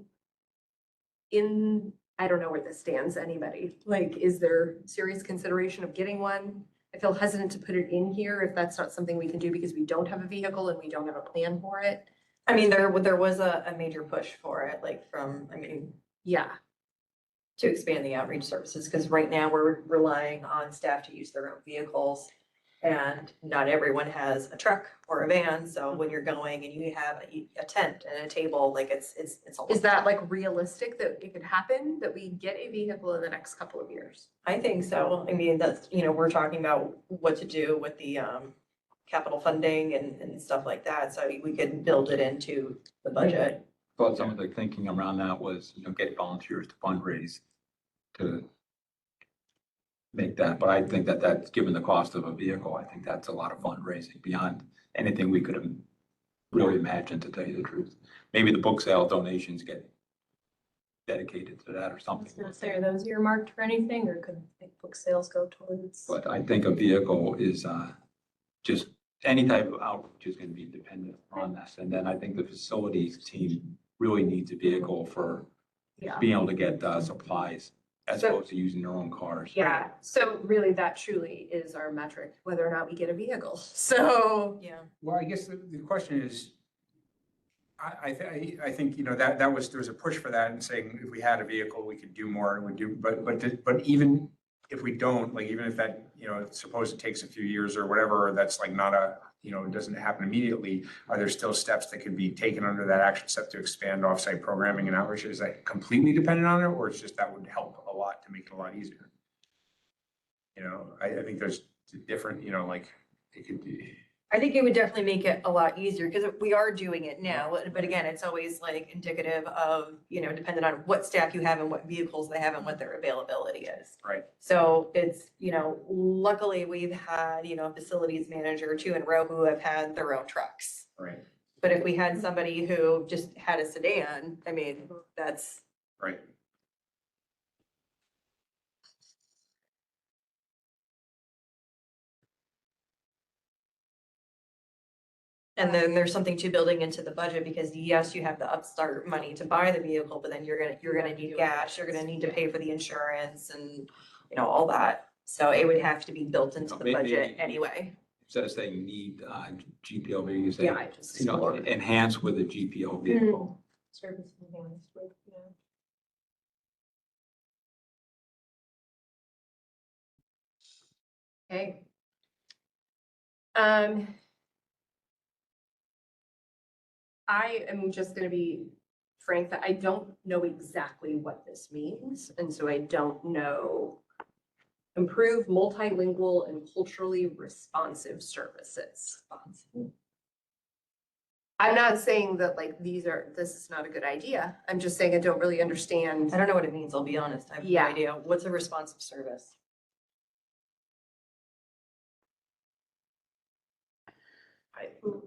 I don't know where this stands, anybody, like, is there serious consideration of getting one? I feel hesitant to put it in here if that's not something we can do because we don't have a vehicle and we don't have a plan for it. I mean, there was a major push for it, like Yeah, to expand the outreach services, because right now we're relying on staff to use their own vehicles. And not everyone has a truck or a van, so when you're going and you have a tent and a table, like it's a lot. is that like realistic that it could happen, that we get a vehicle in the next couple of years? I think so. I mean, that's, we're talking about what to do with the capital funding and stuff like that, so we could build it into the budget. But some of the thinking around that was, get volunteers to fundraise to make that, but I think that that's, given the cost of a vehicle, I think that's a lot of fundraising beyond anything we could have really imagined, to tell you the truth. Maybe the book sale donations get dedicated to that or I was something. gonna say, are those earmarked for anything, or could book sales go towards? But I think a vehicle is just any type of outreach is going to be dependent on this. And then I think the facilities team really needs a vehicle for Yeah. being able to get supplies as So- opposed to using their own cars. Yeah, so really that truly is our metric, whether or not we get a vehicle, so. Yeah. Well, I guess the question is, I think, there was a push for that and saying if we had a vehicle, we could do more and we do, but even if we don't, like, even if that, suppose it takes a few years or whatever, that's like not it doesn't happen immediately, are there still steps that can be taken under that action step to expand offsite programming and outreach? Is that completely dependent on it, or it's just that would help a lot to make it a lot easier? I think there's different, like, it could be. I think it would definitely make it a lot easier, because we are doing it now, but again, it's always like indicative of, dependent on what staff you have and what vehicles they have and what their availability is. Right. So it's, luckily we've had, a facilities manager or two in a row who have had their own trucks. Right, But if we had somebody who just had a sedan, I mean, that's, right. and then there's something to building into the budget, because yes, you have the upstart money to buy the vehicle, but then you're gonna need gas, you're gonna need to pay for the insurance and, all that. So it would have to be built into the Maybe- budget anyway. instead of saying need GPLV, you say, Yeah, I just. you know, enhance with a GPL vehicle. Service enhanced with, yeah. Okay. I am just gonna be frank that I don't know exactly what this means, and so I don't know. Improve multilingual and culturally responsive services. I'm not saying that like this is not a good idea. I'm just saying I don't really understand. I don't know what it means, I'll be honest. I have no Yeah. idea. What's a responsive service?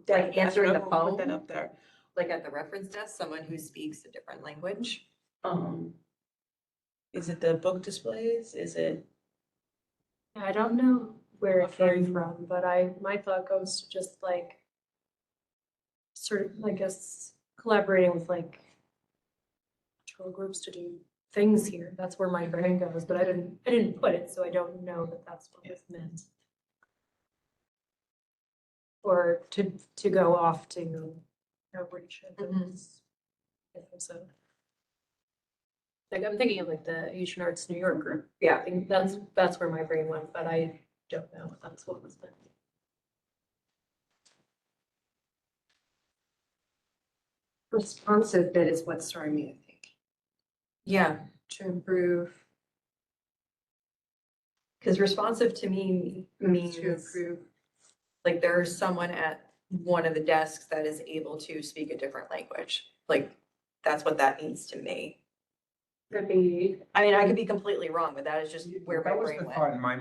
Like answering the We'll put that phone, up there. like at the reference desk, someone who speaks a different language. Is it the book displays? Is it? I don't know where it came from, but my thought goes to just like sort of, I guess, collaborating with like cultural groups to do things here. That's where my brain goes, but I didn't put it, so I don't know that that's what this meant. Or to go off to outreach events. So. Like I'm thinking of like the Asian Arts New York group. Yeah. I think that's where my brain went, but I don't know if that's what was meant. Responsive bit is what's throwing me, I think, Yeah, to improve. because responsive to me means To improve. like there's someone at one of the desks that is able to speak a different language. Like, that's what that means to me. Could be, I mean, I could be completely wrong, but that is just where my That was brain the went. thought in my,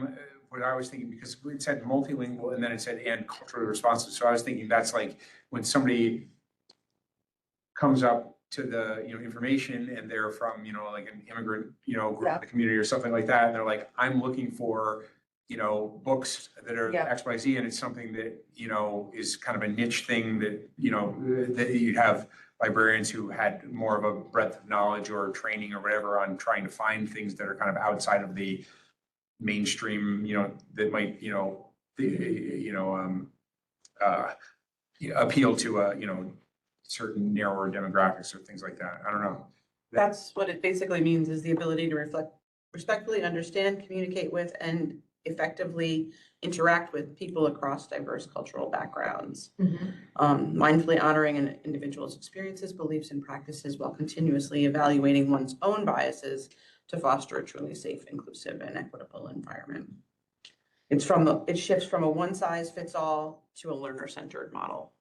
what I was thinking, because it said multilingual and then it said and culturally responsive. So I was thinking that's like when somebody comes up to the, you know, information and they're from, you know, like an immigrant, you know, group of the community or something like that. And they're like, I'm looking for, you know, books that are Yeah. X, Y, Z, and it's something that, you know, is kind of a niche thing that, you know, that you have librarians who had more of a breadth of knowledge or training or whatever on trying to find things that are kind of outside of the mainstream, you know, that might, you know, appeal to, you know, certain narrower demographics or things like that. I don't know. That's what it basically means, is the ability to respectfully understand, communicate with, and effectively interact with people across diverse cultural backgrounds. Mindfully honoring an individual's experiences, beliefs, and practices while continuously evaluating one's own biases to foster a truly safe, inclusive, and equitable environment. It shifts from a one-size-fits-all to a learner-centered model.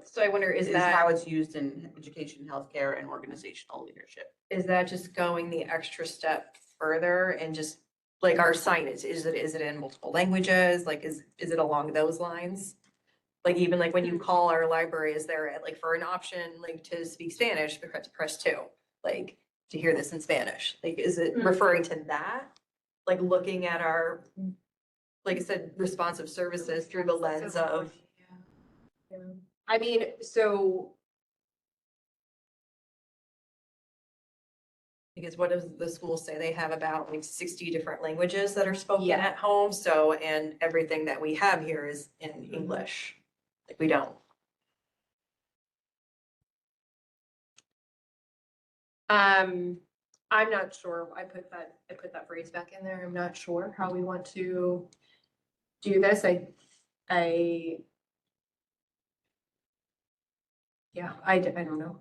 So I wonder, Is how it's used in education, healthcare, and organizational leadership. is that just going the extra step further and just like our signage, is it in multiple languages? Like, is it along those lines? Like even like when you call our library, is there like for an option, like to speak Spanish, press 2, like to hear this in Spanish? Like, is it referring to that? Like looking at our, like I said, responsive services through the lens of. I mean, so Because what does the school say? They have about like 60 different languages that are spoken Yeah. at home. So, and everything that we have here is in English. Like we don't. I'm not sure. I put that phrase back in there. I'm not sure how we want to do this. Yeah, I don't know.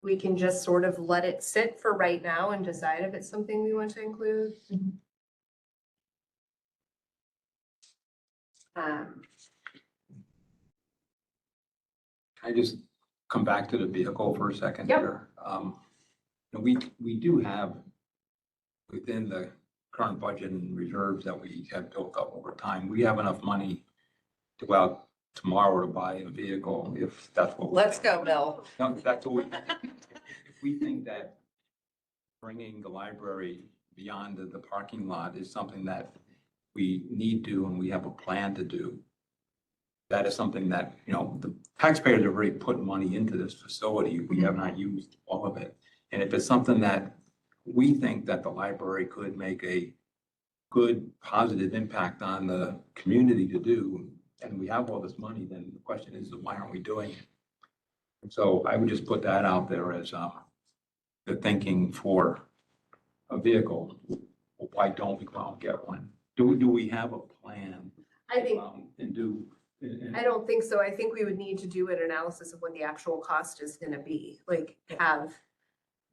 We can just sort of let it sit for right now and decide if it's something we want to include. I just come back to the vehicle for a second Yep. here. We do have within the current budget and reserves that we have built up over time, we have enough money to go out tomorrow to buy a vehicle if that's what. Let's go, Bill. No, that's what if we think that bringing the library beyond the parking lot is something that we need to and we have a plan to do, that is something that, you know, the taxpayers have already put money into this facility. We have not used all of it. And if it's something that we think that the library could make a good, positive impact on the community to do, and we have all this money, then the question is, why aren't we doing it? And so I would just put that out there as the thinking for a vehicle. Why don't we go out and get one? Do we have a plan? I think, And do. and- I don't think so. I think we would need to do an analysis of what the actual cost is gonna be, like have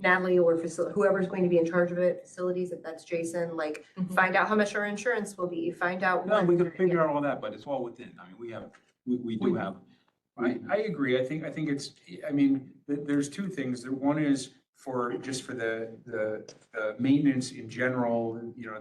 Natalie or whoever's going to be in charge of it, facilities, if that's Jason, like Mhm. find out how much our insurance will be, find out. No, what- we could figure out all that, but it's all within. I mean, we do have. I agree. I think it's, I mean, there's two things. One is just for the maintenance in general, you know,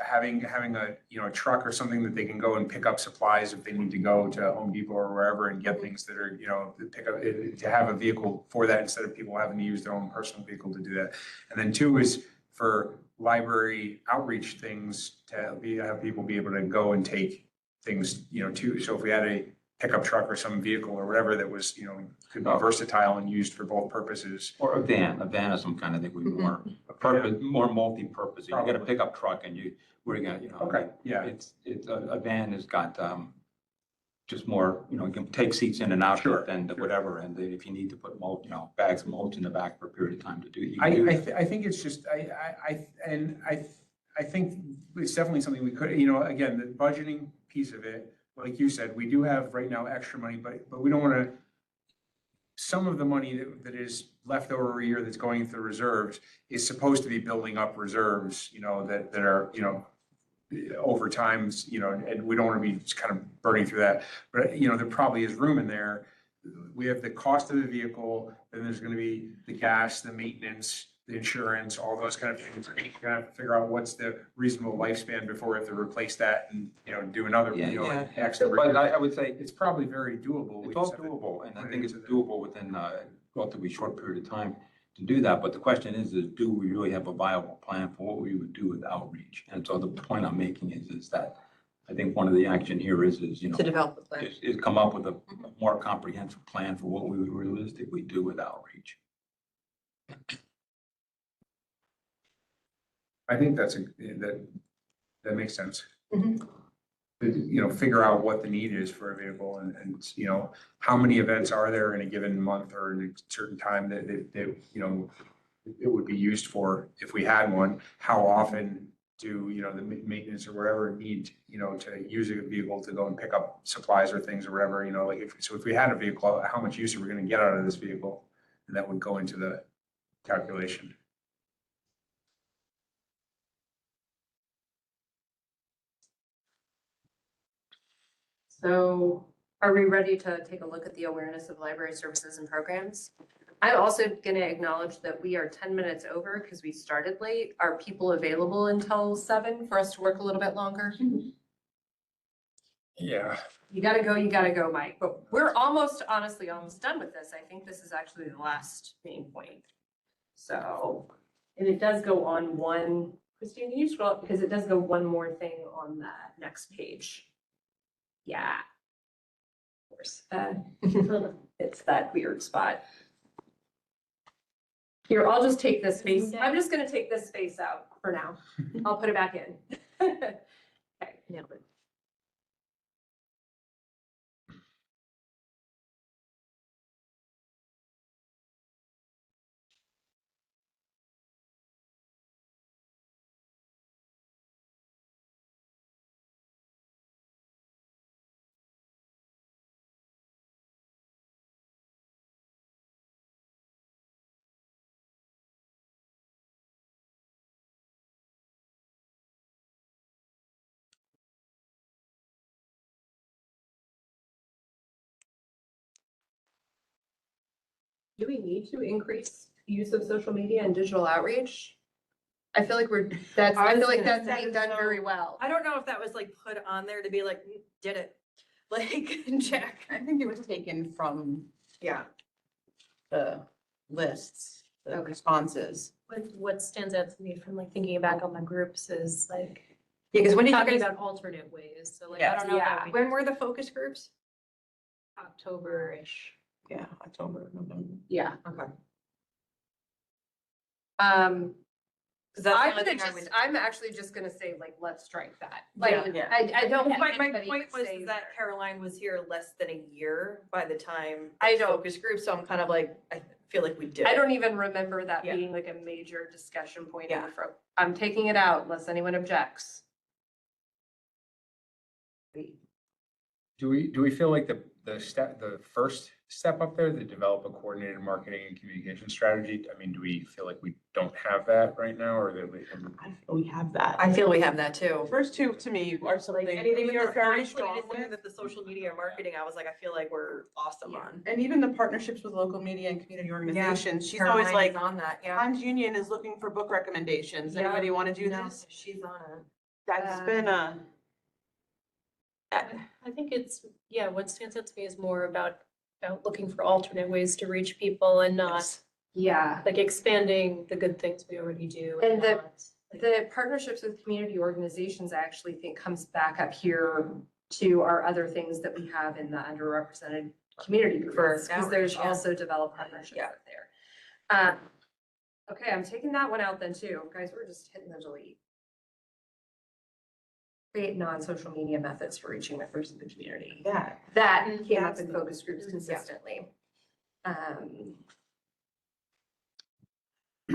having a, you know, a truck or something that they can go and pick up supplies if they need to go to Home Depot or wherever and get things that are, you know, pick up, to have a vehicle for that instead of people having to use their own personal vehicle to do that. And then two is for library outreach things to have people be able to go and take things, you know, too. So if we had a pickup truck or some vehicle or whatever that was, you know, could be versatile and used for both purposes. Or a van of some kind, I think would be more, more multi-purpose. You get a Probably. pickup truck and we're gonna, you know. Okay, yeah. It's a van has got, just more, you know, you can take seats in and out Sure, of it and whatever. And then if you need to put mulch, you know, bags of mulch in the back for a period of time to do. You can do that. I think it's just, I think it's definitely something we could, you know, again, the budgeting piece of it, like you said, we do have right now extra money, but we don't want to, some of the money that is left over every year that's going into the reserves is supposed to be building up reserves, you know, that are, you know, over times, you know, and we don't want to be just kind of burning through that. But, you know, there probably is room in there. We have the cost of the vehicle, then there's going to be the gas, the maintenance, the insurance, all those kind of things. We're gonna have to figure out what's the reasonable lifespan before we have to replace that and, you know, do another, you know, Yeah, yeah. X number. But I would say It's probably very doable. We it's all just have to doable, and I put it think it's into the- doable within a relatively short period of time to do that. But the question is do we really have a viable plan for what we would do with outreach? And so the point I'm making is that I think one of the action here is, you know, To develop the plan. is come up with a more comprehensive plan for what we would realistically do with outreach. I think that makes sense. Mhm. You know, figure out what the need is for a vehicle and, you know, how many events are there in a given month or in a certain time that, you know, it would be used for if we had one, how often do, you know, the maintenance or whatever need, you know, to use a vehicle to go and pick up supplies or things or whatever, you know, like if we had a vehicle, how much use are we gonna get out of this vehicle? And that would go into the calculation. So are we ready to take a look at the awareness of library services and programs? I'm also gonna acknowledge that we are 10 minutes over because we started late. Are people available until 7 for us to work a little bit longer? Yeah. You gotta go, Mike. But we're honestly, almost done with this. I think this is actually the last main point. So, and it does go on one, Christine, can you scroll up? Because it does go one more thing on that next page. Yeah. Of course. It's that weird spot. Here, I'll just take this space. I'm just gonna take this space out for now. I'll put it back in. Okay, nailed it. Do we need to increase use of social media and digital outreach? I feel like I feel like that's being done very well. I don't know if that was like put on there to be like, did it, like, check. I think it was taken from Yeah. the lists, the Okay. responses. What stands out to me from like thinking back on the groups is like Yeah, because when did you talking guys, about alternate ways. So like, I Yeah. don't know. Yeah. That when were the focus groups? October-ish. Yeah, October, November. Yeah. Okay. Cause that's the I'm only gonna thing I would. just, I'm actually just gonna say like, let's strike that. Like, Yeah. I don't. My, think my anybody point would was say that Caroline was here less than a year by the time. I the don't- Focus group, so I'm kind of like, I feel like we did. I don't even remember that Yeah. being like a major discussion point in Yeah. the I'm taking it out unless anyone objects. Do we feel like the first step up there, the develop a coordinated marketing and communication strategy? I mean, do we feel like we don't have that right now or that we? I feel we have that. I feel we have that The too. first two to me are something anything we are very Honestly, strong anything with. that the social media marketing, I was like, I feel like we're awesome on. And even the partnerships with local media and community organizations, she's always Caroline like, is on that, yeah. Times Union is looking for book recommendations. Yeah. Anybody want to do No, this? she's on it. That's been a. I think it's, yeah, what stands out to me is more about looking for alternate ways to reach people and not Yeah. like expanding the good things we already do. And the- not, like, The partnerships with community organizations, I actually think comes back up here to our other things that we have in the underrepresented community For groups. Because there's outreach, yeah. also developed partnerships Yeah. up there. Okay, I'm taking that one out then too. Guys, we're just hitting the delete. Create non-social media methods for reaching members of the community. Yeah. That Mhm. came up That's in the- focus groups Mhm. consistently.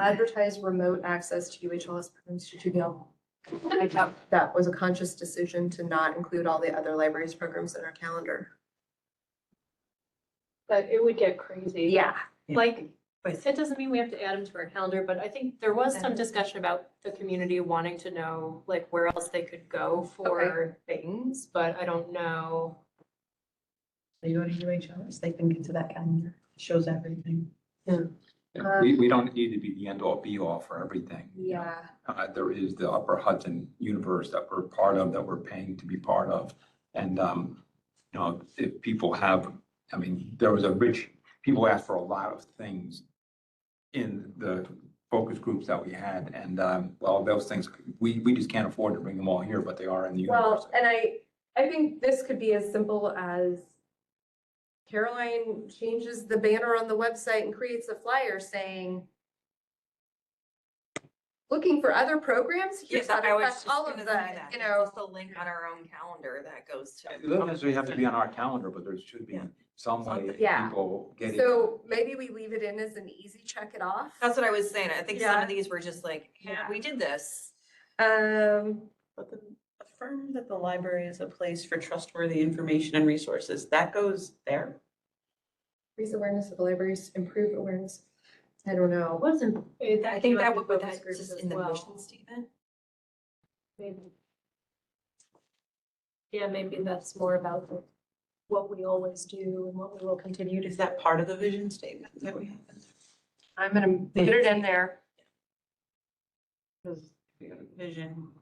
Advertise remote access to UHLS programs to Gill. I thought that was a conscious decision to not include all the other libraries programs in our calendar. But it would get crazy. Yeah. Like, But it doesn't mean we have to add them to our calendar, but I think there was some discussion about the community wanting to know like where else they could go for things, but I don't know. They go to UHLS, they can get to that calendar, It shows everything. We don't need to be the end all be all for everything. you know. Yeah. There is the Upper Hudson universe that we're part of, that we're paying to be part of. And, you know, if people have, I mean, there was people asked for a lot of things in the focus groups that we had. And, well, those things, we just can't afford to bring them all here, but they are in the universe. Well, and I think this could be as simple as Caroline changes the banner on the website and creates a flyer saying, looking for other programs? Here's how to I was press just all gonna of say that, that. you It's know. just a link on our own calendar that goes to. It doesn't necessarily have to be on our calendar, but there should be Yeah. some way Yeah. people getting. So maybe we leave it in as an easy check it off. That's what I was saying. I think some Yeah. of these were just like, yeah, Yeah. we did this. But affirm that the library is a place for trustworthy information and resources. That goes there. Raise awareness of the libraries, improve awareness. I don't know. Wasn't. I think that would put that just in the mission statement. Maybe. Yeah, maybe that's more about what we always do and what we will continue to. Is that part of the vision statement that we have? I'm gonna put it in there. Vision.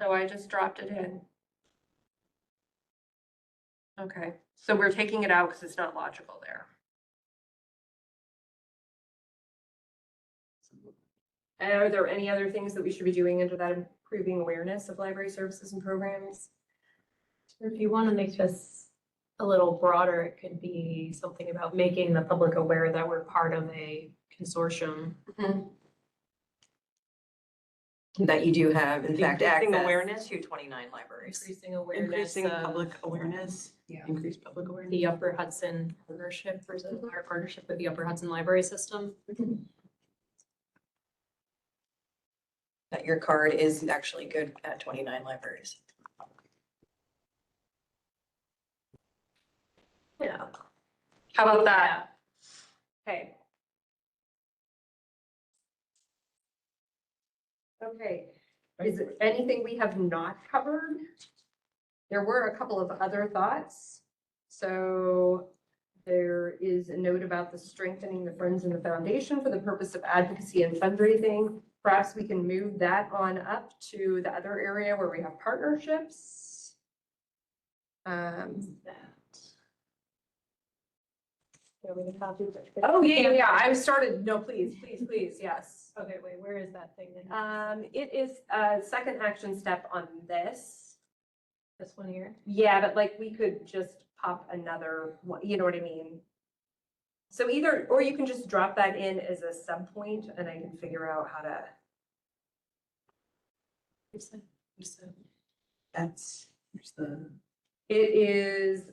So I just dropped it in. Okay, so we're taking it out because it's not logical there. And are there any other things that we should be doing under that improving awareness of library services and programs? If you want to make this a little broader, it could be something about making the public aware that we're part of a consortium. That you do have, in fact, Increasing access awareness? to 29 libraries. Increasing awareness Increasing of public awareness. Yeah. Increase public awareness. the Upper Hudson partnership versus our partnership with the Upper Hudson Library System. That your card is actually good at 29 libraries. Yeah. How about that? Okay. Okay, is it anything we have not covered? There were a couple of other thoughts. So there is a note about the strengthening the Friends and the Foundation for the purpose of advocacy and fundraising. Perhaps we can move that on up to the other area where we have partnerships. Oh, yeah, I started, no, please, yes. Okay, wait, where is that thing? It is a second action step on this. This one here? Yeah, but like we could just pop another one, you know what I mean? So either, or you can just drop that in as a sub point and I can figure out how to. That's, here's the. It is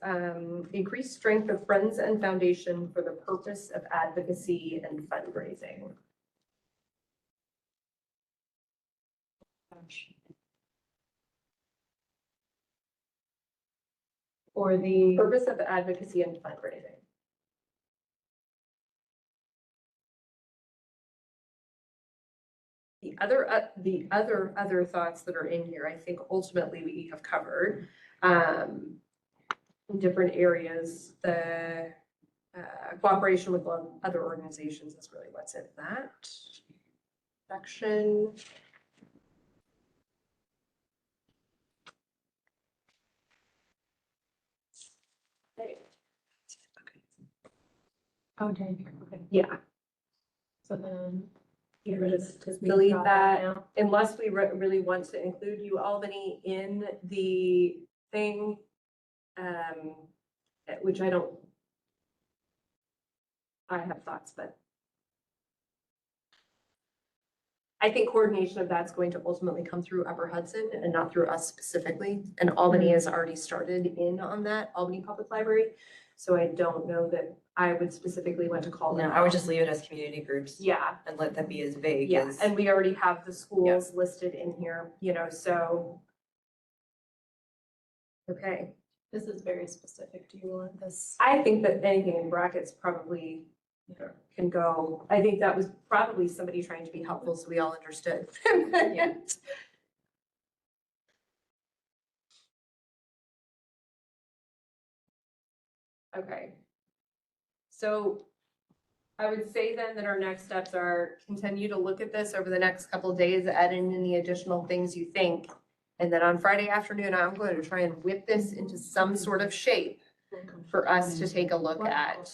increased strength of Friends and Foundation for the purpose of advocacy and fundraising. Or the, Purpose of advocacy and fundraising. The other thoughts that are in here, I think ultimately we have covered. In different areas, the cooperation with other organizations is really what's in that section. oh, dang, okay, Yeah, so then. you just we delete drop that. now. Unless we really want to include U Albany in the thing, which I don't. I have thoughts, but. I think coordination of that's going to ultimately come through Upper Hudson and not through us specifically. And Albany has already started in on that, Albany Public Library. So I don't know that I would specifically want to call them No, I would out. just leave it as community groups. Yeah, And let that be as vague yeah, as. and we already have the schools listed in here, you know, so. Okay, This is very specific. Do you want this? I think that anything in brackets probably can go. I think that was probably somebody trying to be helpful, so we all understood. Yeah. Okay. So I would say then that our next steps are continue to look at this over the next couple of days, add in any additional things you think. And then on Friday afternoon, I'm going to try and whip this into some sort of shape for us to take a look at.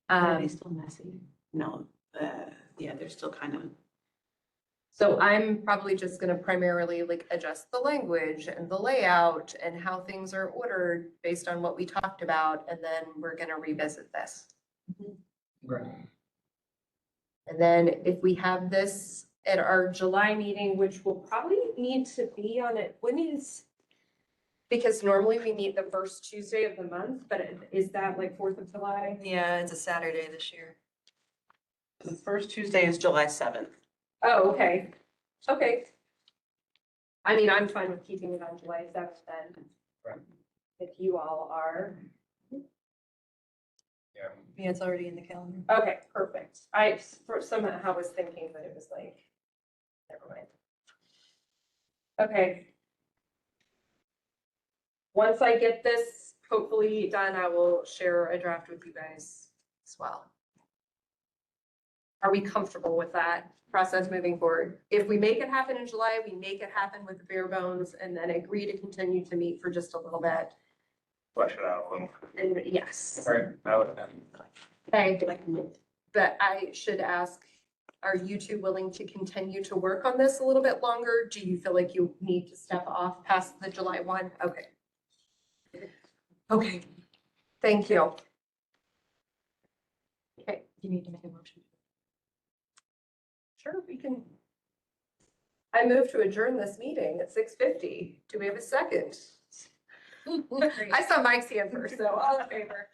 Are they still messy? No, yeah, they're still kind of. So I'm probably just gonna primarily like adjust the language and the layout and how things are ordered based on what we talked about, and then we're gonna revisit this. Right. And then if we have this at our July meeting, which will probably need to be on it, when is? Because normally we meet the first Tuesday of the month, but is that like 4th of July? Yeah, it's a Saturday this year. The first Tuesday is July 7th. Oh, okay, okay. I mean, I'm fine with keeping it on July 7th then. Right. If you all are. Yeah. Yeah, it's already in the calendar. Okay, perfect. I somehow was thinking that it was like, never mind. Okay. Once I get this hopefully done, I will share a draft with you guys as well. Are we comfortable with that process moving forward? If we make it happen in July, we make it happen with the bare bones and then agree to continue to meet for just a little bit. Flesh it out a little. And yes. Right, I would. Okay, but I should ask, are you two willing to continue to work on this a little bit longer? Do you feel like you need to step off past the July 1? Okay. Okay, thank you. Okay, You need to make a motion. sure, we can. I move to adjourn this meeting at 6:50. Do we have a second? I saw Mike's hand first, so all in favor.